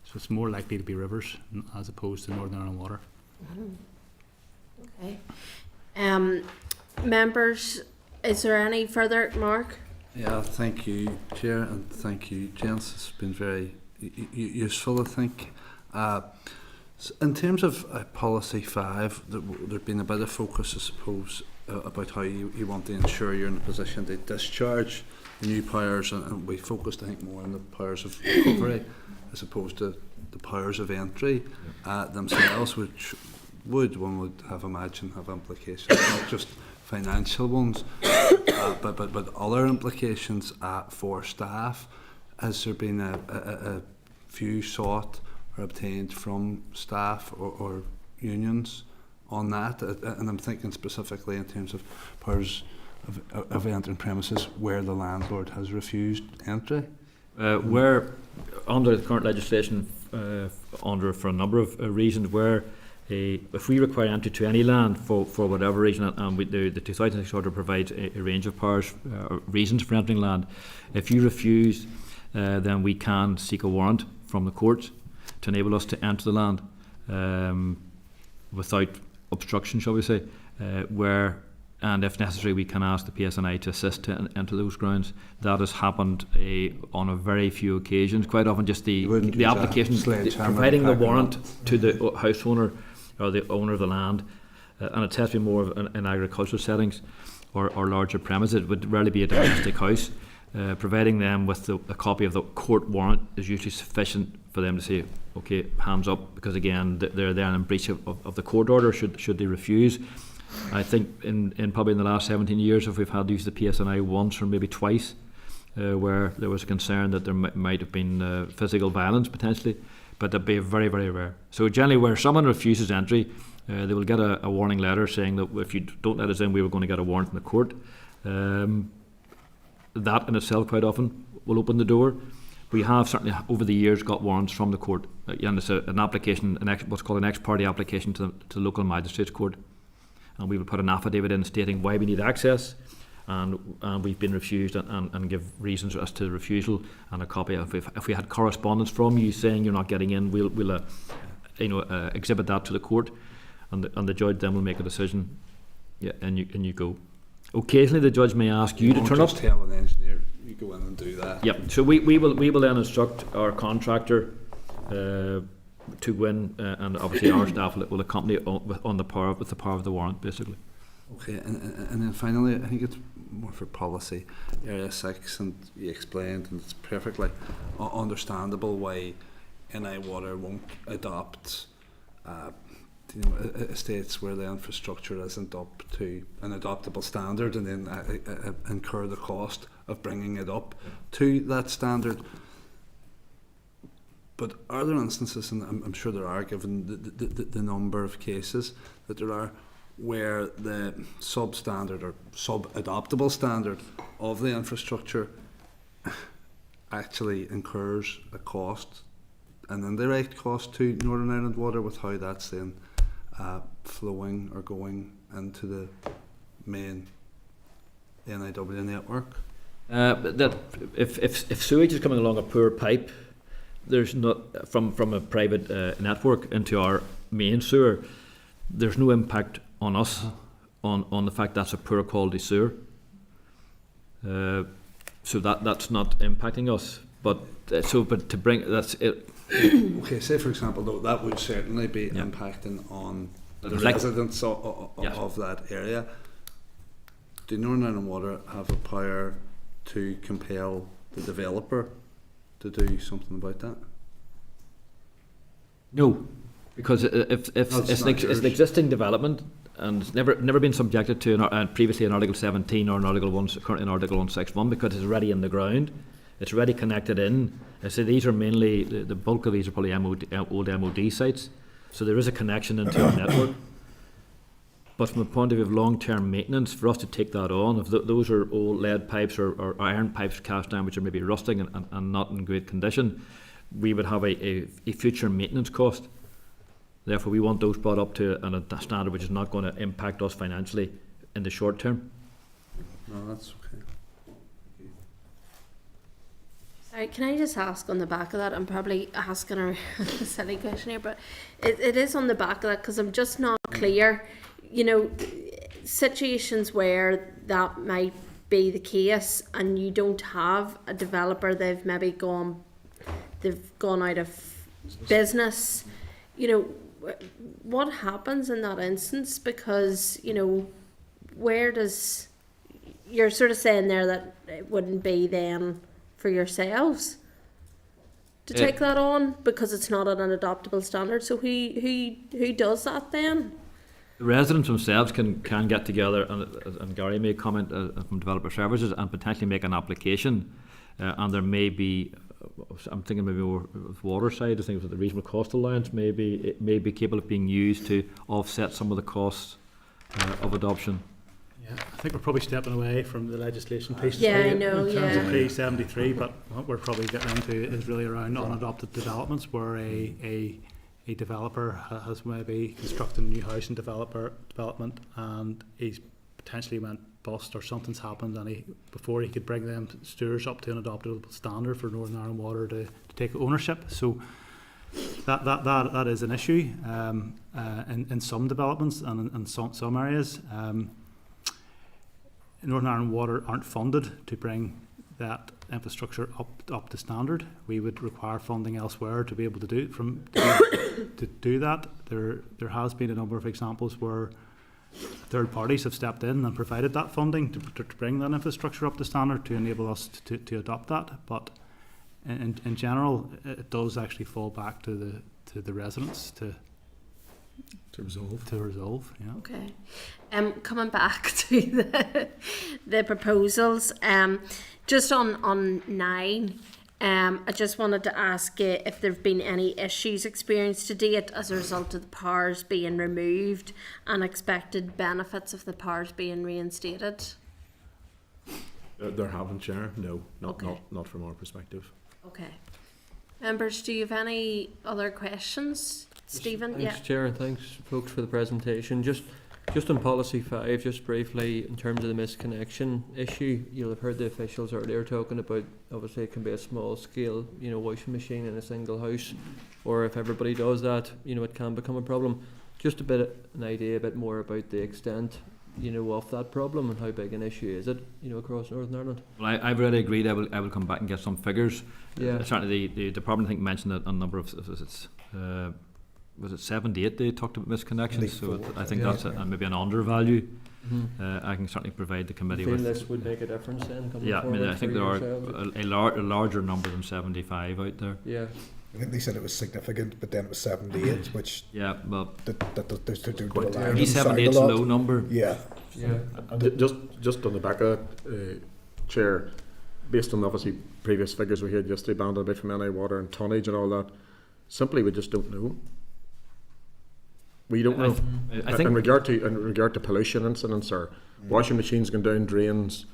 So it's more likely to be rivers as opposed to Northern Ireland water. Okay. Members, is there any further, Mark? Yeah, thank you, Chair, and thank you, gents. It's been very useful, I think. In terms of policy 5, there's been a bit of focus, I suppose, about how you want to ensure you're in a position to discharge the new powers, and we focused, I think, more on the powers of recovery as opposed to the powers of entry themselves, which one would have imagined have implications, not just financial ones, but other implications for staff. Has there been a few sought or obtained from staff or unions on that? And I'm thinking specifically in terms of powers of entering premises where the landlord has refused entry. Where under the current legislation, for a number of reasons, where if we require entry to any land for whatever reason, and the 2006 order provides a range of powers, reasons for entering land, if you refuse, then we can seek a warrant from the court to enable us to enter the land without obstruction, shall we say, and if necessary we can ask the PSNI to assist to enter those grounds. That has happened on a very few occasions. Quite often just the application, providing the warrant to the house owner or the owner of the land, and it tends to be more in agricultural settings or larger premises. It would rarely be a domestic house. Providing them with a copy of the court warrant is usually sufficient for them to say, okay, hands up, because again they're there in breach of the court order should they refuse. I think in probably in the last 17 years, if we've had to use the PSNI once or maybe twice, where there was a concern that there might have been physical violence potentially, but that'd be very, very rare. So generally where someone refuses entry, they will get a warning letter saying that if you don't let us in, we were going to get a warrant in the court. that in itself quite often will open the door. We have certainly over the years got warrants from the court, and it's an application, what's called an ex-parte application to the local magistrates court, and we would put an affidavit in stating why we need access, and we've been refused, and give reasons as to the refusal, and a copy of if we had correspondence from you saying you're not getting in, we'll exhibit that to the court, and the judge then will make a decision, and you go. Occasionally the judge may ask you to turn up. Just tell an engineer, you go in and do that. Yep. So we will then instruct our contractor to go in, and obviously our staff will accompany with the power of the warrant, basically. Okay, and then finally, I think it's more for policy, Area 6, and you explained, and it's perfectly understandable why NI Water won't adopt estates where the infrastructure isn't up to an adoptable standard, and then incur the cost of bringing it up to that standard. But are there instances, and I'm sure there are, given the number of cases that there are, where the substandard or sub-adoptable standard of the infrastructure actually incurs a cost, an indirect cost to Northern Ireland Water, with how that's then flowing or going into the main NIW network? That if sewage is coming along a poor pipe, there's not from a private network into our main sewer, there's no impact on us on the fact that's a poor quality sewer. So that's not impacting us. But to bring that's it. Okay, say for example, though, that would certainly be impacting on the residents of that area. Do Northern Ireland Water have a power to compel the developer to do something about that? No, because if it's an existing development and it's never been subjected to previously in Article 17 or in Article 1, currently in Article 161, because it's already in the ground, it's already connected in. I say these are mainly, the bulk of these are probably old MOD sites, so there is a connection into our network. But from a point of view of long-term maintenance, for us to take that on, if those are old lead pipes or iron pipes cast down, which are maybe rusting and not in great condition, we would have a future maintenance cost. Therefore, we want those brought up to a standard which is not going to impact us financially in the short term. No, that's okay. Sorry, can I just ask on the back of that? I'm probably asking a silly question here, but it is on the back of that, because I'm just not clear. You know, situations where that might be the case and you don't have a developer, they've gone out of business, you know, what happens in that instance? Because, you know, where does, you're sort of saying there that it wouldn't be then for yourselves to take that on because it's not at an adoptable standard. So who does that then? The residents themselves can get together, and Gary may comment from Developer Services, and potentially make an application, and there may be, I'm thinking maybe more with water side of things, with the reasonable cost allowance, it may be capable of being used to offset some of the costs of adoption. Yeah, I think we're probably stepping away from the legislation piece I know, in terms of P73, but what we're probably getting into is really around unadopted developments, where a developer has maybe constructed a new house and development, and he's potentially went bust or something's happened, and before he could bring them stewards up to an adoptable standard for Northern Ireland Water to take ownership. So that is an issue in some developments and in some areas. Northern Ireland Water aren't funded to bring that infrastructure up to standard. We would require funding elsewhere to be able to do that. There has been a number of examples where third parties have stepped in and provided that funding to bring that infrastructure up to standard to enable us to adopt that. But in general, it does actually fall back to the residents to resolve. Yeah. Okay. Coming back to the proposals, just on 9, I just wanted to ask you if there have been any issues experienced to date as a result of the powers being removed and expected benefits of the powers being reinstated. There haven't, Chair. No, Okay. not from our perspective. Okay. Members, do you have any other questions? Stephen? Thanks, Chair, and thanks, folks, for the presentation. Just on policy 5, just briefly, in terms of the misconnection issue, you'll have heard the officials earlier talking about, obviously it can be a small scale, washing machine in a single house, or if everybody does that, it can become a problem. Just an idea a bit more about the extent, of that problem and how big an issue is it, across Northern Ireland. Well, I've already agreed. I will come back and get some figures. Yeah. Certainly, the department, I think, mentioned that a number of was it 7 to 8 they talked about misconnections. So I think that's maybe an undervalue. I can certainly provide the committee with. This would make a difference then. Yeah, I mean, I think there are a larger number than 75 out there. Yeah. I think they said it was significant, but then it was 78, which well, maybe 78 is a low number. Yeah. Just on the back of that, Chair, based on obviously previous figures we had yesterday, banded a bit from NI Water and tonnage and all that, simply we just don't know. We don't know. I think in regard to pollution incidents or washing machines going down drains,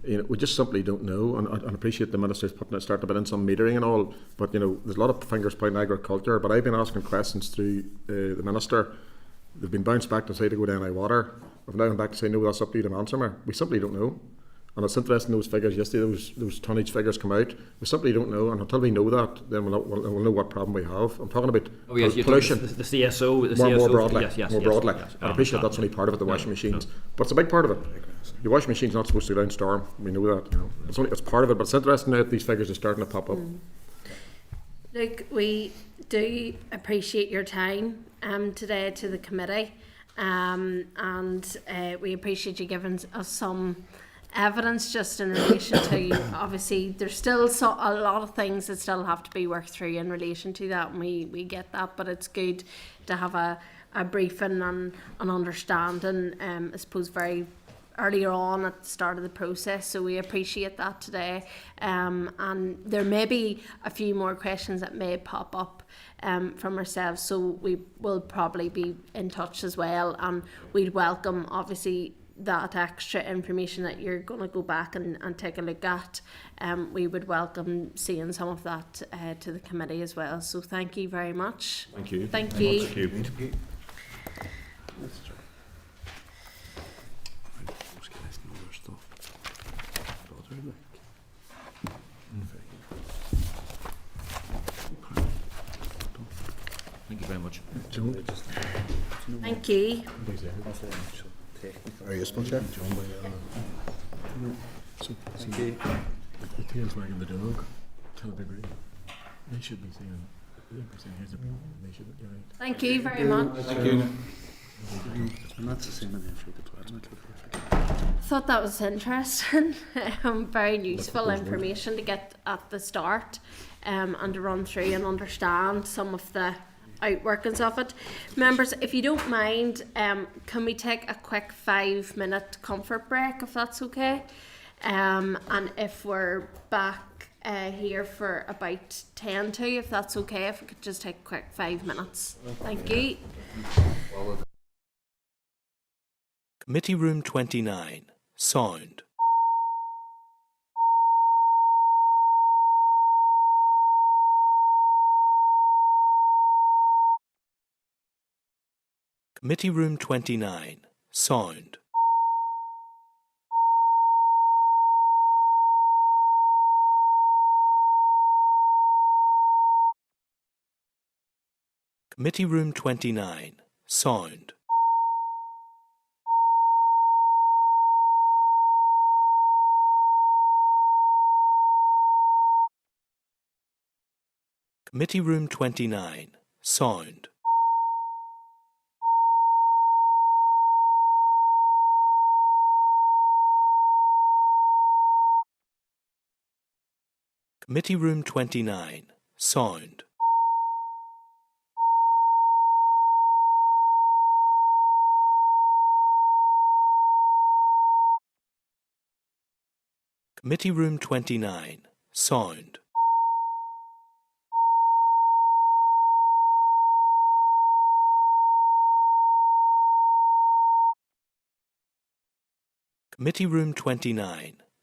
we just simply don't know. And I appreciate the Minister's starting to put in some metering and all, but there's a lot of fingers pointing agriculture. But I've been asking questions through the Minister. They've been bounced back to say to go to NI Water. I've now come back to say no, that's up to you to answer me. We simply don't know. And it's interesting those figures yesterday, those tonnage figures come out. We simply don't know, and until we know that, then we'll know what problem we have. I'm talking about pollution. The CSO, more broadly. Yes, more broadly. I appreciate that's only part of it, the washing machines, but it's a big part of it. Your washing machine's not supposed to go down storm. We know that. It's part of it, but it's interesting that these figures are starting to pop up. Look, we do appreciate your time today to the committee, and we appreciate you giving us some evidence just in relation to, obviously there's still a lot of things that still have to be worked through in relation to that, and we get that, but it's good to have a briefing and an understanding, I suppose, very earlier on at the start of the process, so we appreciate that today, and there may be a few more questions that may pop up from ourselves, so we will probably be in touch as well, and we'd welcome obviously that extra information that you're going to go back and take a look at. We would welcome seeing some of that to the committee as well, so thank you very much. Thank you. Thank you. Thank you. Thank you very much. Thank you. Are you supposed to? Thank you. The tail's wagging the dog. Tell a big ring. They should be saying, here's a problem. They should be right. Thank you very much. Thank you. And that's the same in the Departmental. Thought that was interesting. Very useful information to get at the start, and to run through and understand some of the outworkings of it. Members, if you don't mind, can we take a quick 5-minute comfort break, if that's okay? And if we're back here for about 10 to, if that's okay, if we could just take a quick 5 minutes. Thank you. Committee Room 29. Sound. Committee Room 29. Sound. Committee Room 29. Sound. Committee Room 29. Sound. Committee Room 29. Sound. Committee Room 29. Sound. Committee Room 29.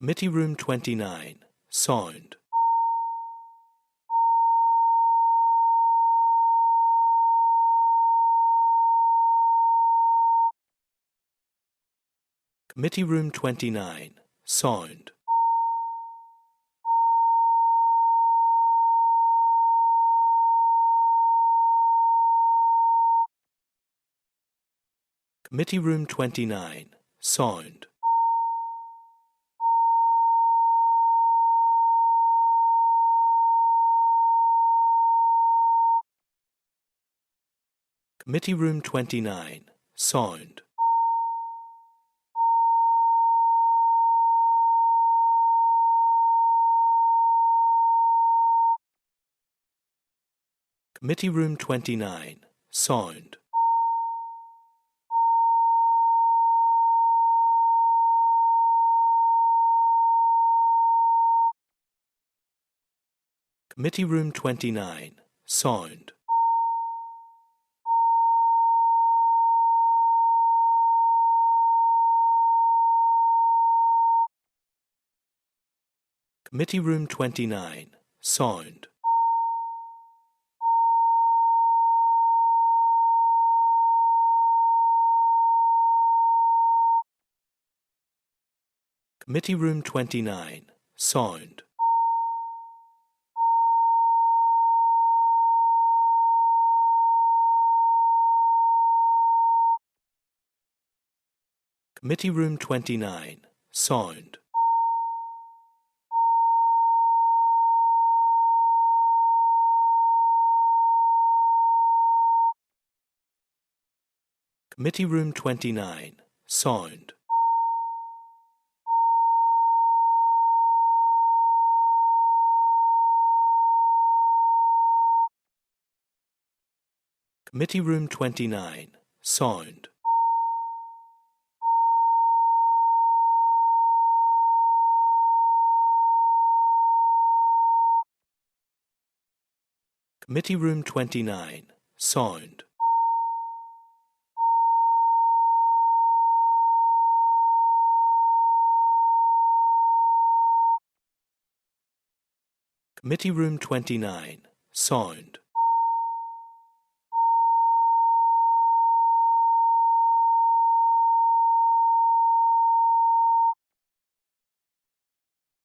Committee Room 29, Sound. Committee Room 29, Sound. Committee Room 29, Sound. Committee Room 29, Sound. Committee Room 29, Sound. Committee Room 29, Sound. Committee Room 29, Sound. Committee Room 29, Sound. Committee Room 29, Sound. Committee Room 29, Sound. Committee Room 29, Sound. Committee Room 29, Sound. Committee Room 29, Sound.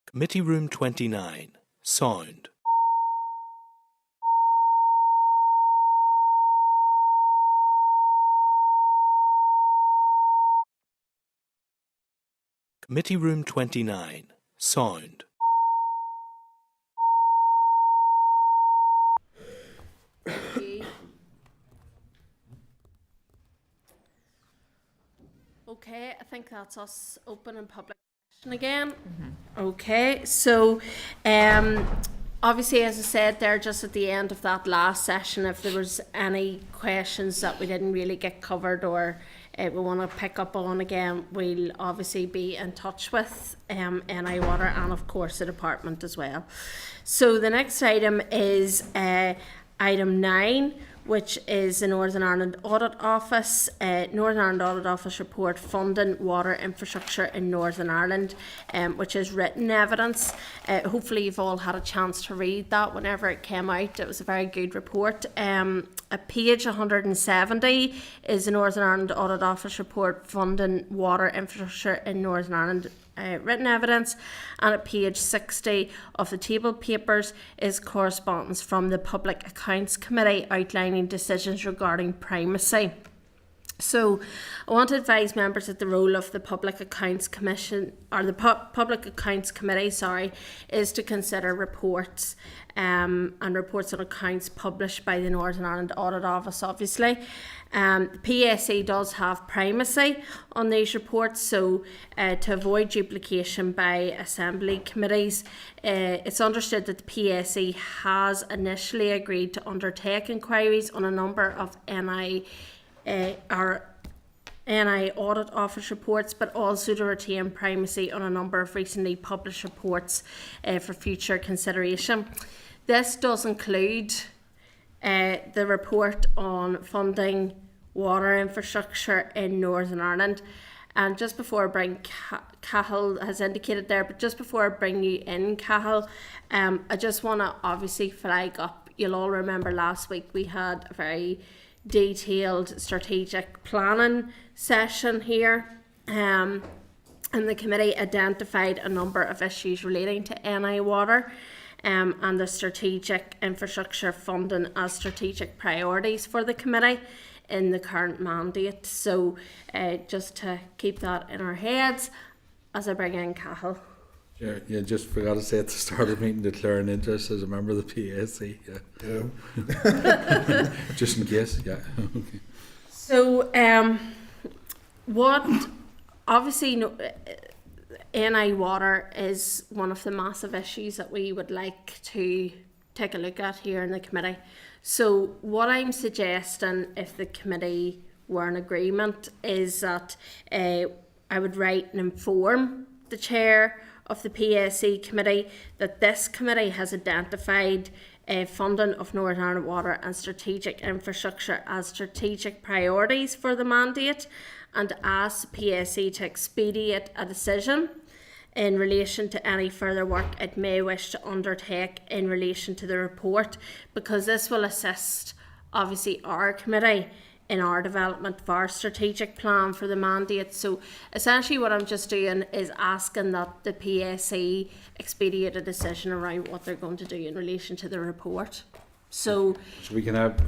Committee Room 29, Sound. Committee Room 29, Sound. Okay, I think that's us open in public session again. Okay, so obviously, as I said there, just at the end of that last session, if there was any questions that we didn't really get covered or we want to pick up on again, we'll obviously be in touch with NI Water and of course the department as well. So the next item is item 9, which is the Northern Ireland Audit Office, Northern Ireland Audit Office report funding water infrastructure in Northern Ireland, which is written evidence. Hopefully you've all had a chance to read that whenever it came out. It was a very good report. At page 170 is the Northern Ireland Audit Office report funding water infrastructure in Northern Ireland, written evidence, and at page 60 of the table papers is correspondence from the Public Accounts Committee outlining decisions regarding primacy. So I want to advise members that the role of the Public Accounts Commission, or the Public Accounts Committee, is to consider reports and reports on accounts published by the Northern Ireland Audit Office, obviously. The PSC does have primacy on these reports, so to avoid duplication by assembly committees, it's understood that the PSC has initially agreed to undertake inquiries on a number of NI Audit Office reports, but also to retain primacy on a number of recently published reports for future consideration. This does include the report on funding water infrastructure in Northern Ireland. And just before I bring Cahill has indicated there, but just before I bring you in, Cahill, I just want to obviously flag up. You'll all remember last week we had a very detailed strategic planning session here. And the committee identified a number of issues relating to NI water and the strategic infrastructure funding as strategic priorities for the committee in the current mandate. So just to keep that in our heads as I bring in Cahill. Yeah, you just forgot to say at the start of the meeting, declaring interest as a member of the PAC. Yeah. Just in case, yeah. Okay. So what obviously NI water is one of the massive issues that we would like to take a look at here in the committee. So what I'm suggesting, if the committee were in agreement, is that I would write and inform the chair of the PSC committee that this committee has identified funding of Northern Ireland water and strategic infrastructure as strategic priorities for the mandate, and ask the PSC to expedite a decision in relation to any further work it may wish to undertake in relation to the report, because this will assist obviously our committee in our development of our strategic plan for the mandate. So essentially what I'm just doing is asking that the PSC expedite a decision around what they're going to do in relation to the report. So we can have,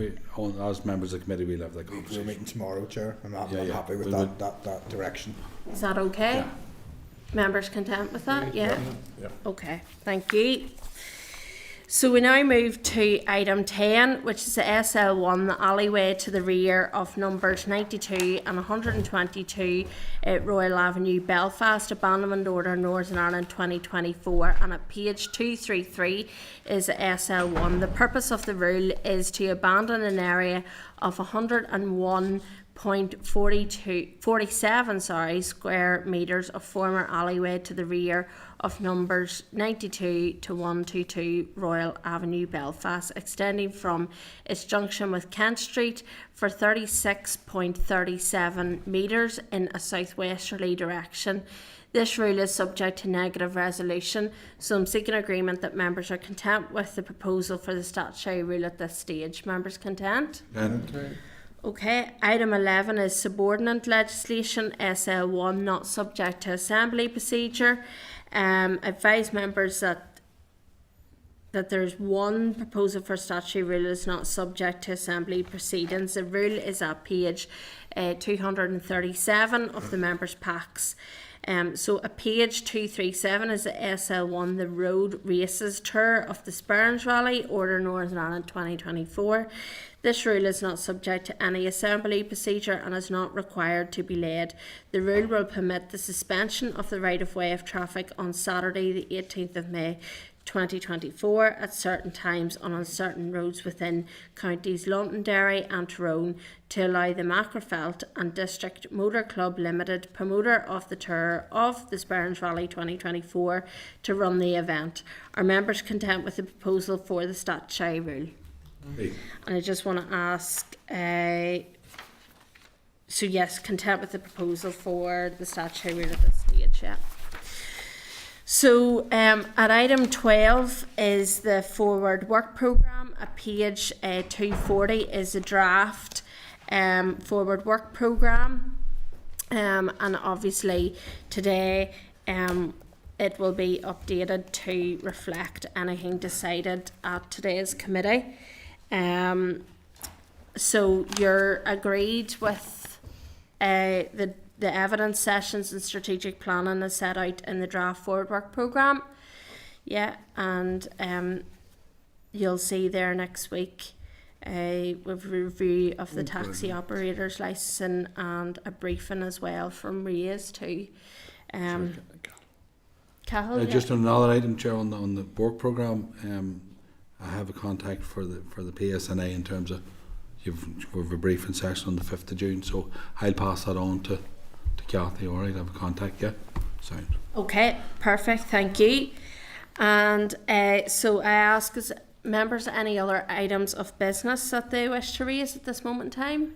as members of the committee, we'll have that conversation. We're meeting tomorrow, Chair. I'm happy with that direction. Is that okay? Yeah. Members content with that? Yeah? Yeah. Okay, thank you. So we now move to item 10, which is the SL1, the alleyway to the rear of numbers 92 and 122 at Royal Avenue, Belfast, Abandonment Order, Northern Ireland 2024, and at page 233 is the SL1. The purpose of the rule is to abandon an area of 101.47 square metres of former alleyway to the rear of numbers 92 to 122 Royal Avenue, Belfast, extending from its junction with Kent Street for 36.37 metres in a southwesterly direction. This rule is subject to negative resolution, so I'm seeking agreement that members are content with the proposal for the statutory rule at this stage. Members content? Okay, item 11 is subordinate legislation, SL1, not subject to assembly procedure. Advise members that there's one proposal for statutory rule is not subject to assembly proceedings. The rule is at page 237 of the members' packs. So at page 237 is the SL1, the road races tour of the Sperrins Rally, Order Northern Ireland 2024. This rule is not subject to any assembly procedure and is not required to be laid. The rule will permit the suspension of the right-of-way of traffic on Saturday the 18th of May 2024 at certain times on certain roads within counties Londonderry and Tyrone to allow the Macrofelt and District Motor Club Limited, promoter of the tour of the Sperrins Rally 2024, to run the event. Are members content with the proposal for the statutory rule? Hey. And I just want to ask, so yes, content with the proposal for the statutory rule at this stage, yeah. So at item 12 is the forward work programme. At page 240 is the draft forward work programme. And obviously today it will be updated to reflect anything decided at today's committee. So you're agreed with the evidence sessions and strategic planning is set out in the draft forward work programme. Yeah, and you'll see there next week with a review of the taxi operators licensing and a briefing as well from Reyes too. Cahill, just another item, Chair, on the work programme. I have a contact for the PSNA in terms of we've a briefing session on the 5th of June, so I'll pass that on to Kathy. All right, I have a contact, yeah. Sound. Okay, perfect, thank you. And so I ask members any other items of business that they wish to raise at this moment in time?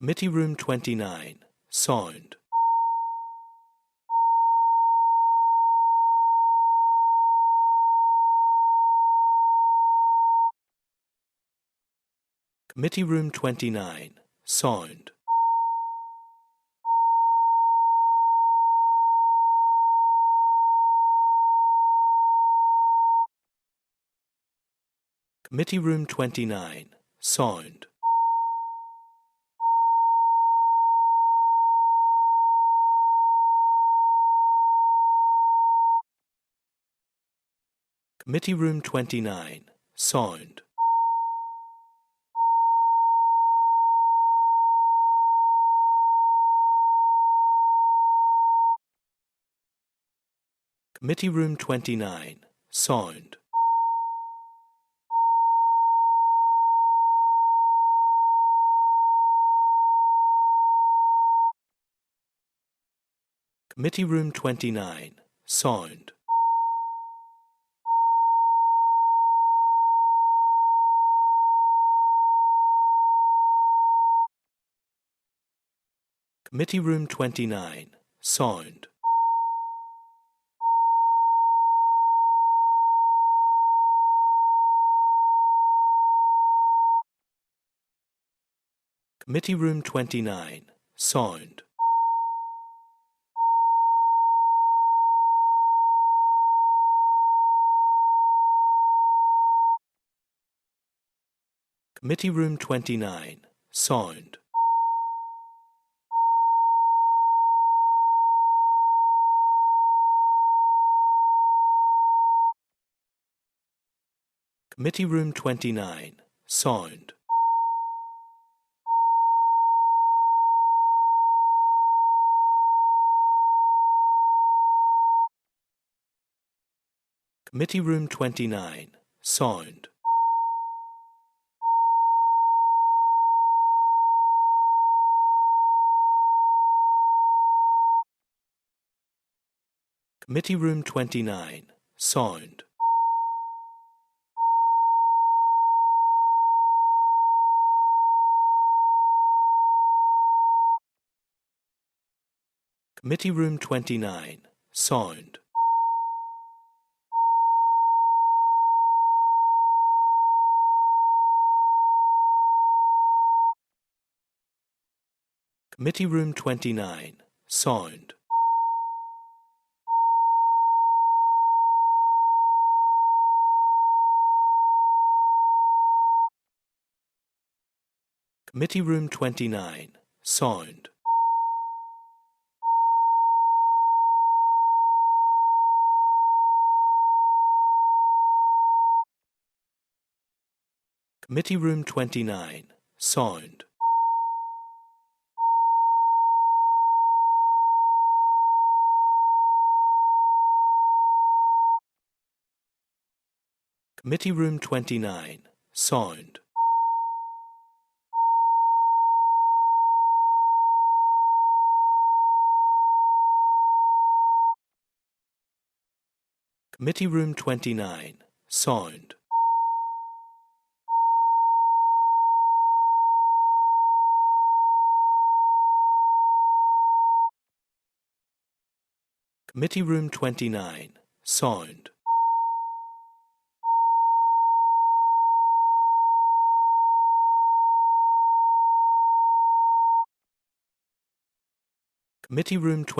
Committee Room 29, Sound. Committee Room 29, Sound. Committee Room 29, Sound. Committee Room 29, Sound. Committee Room 29, Sound. Committee Room 29, Sound. Committee Room 29, Sound. Committee Room 29, Sound. Committee Room 29, Sound. Committee Room 29, Sound. Committee Room 29, Sound. Committee Room 29, Sound. Committee Room 29, Sound. Committee Room 29, Sound. Committee Room 29, Sound. Committee Room 29, Sound. Committee Room 29, Sound. Committee Room 29, Sound. Committee Room 29, Sound. Committee Room 29.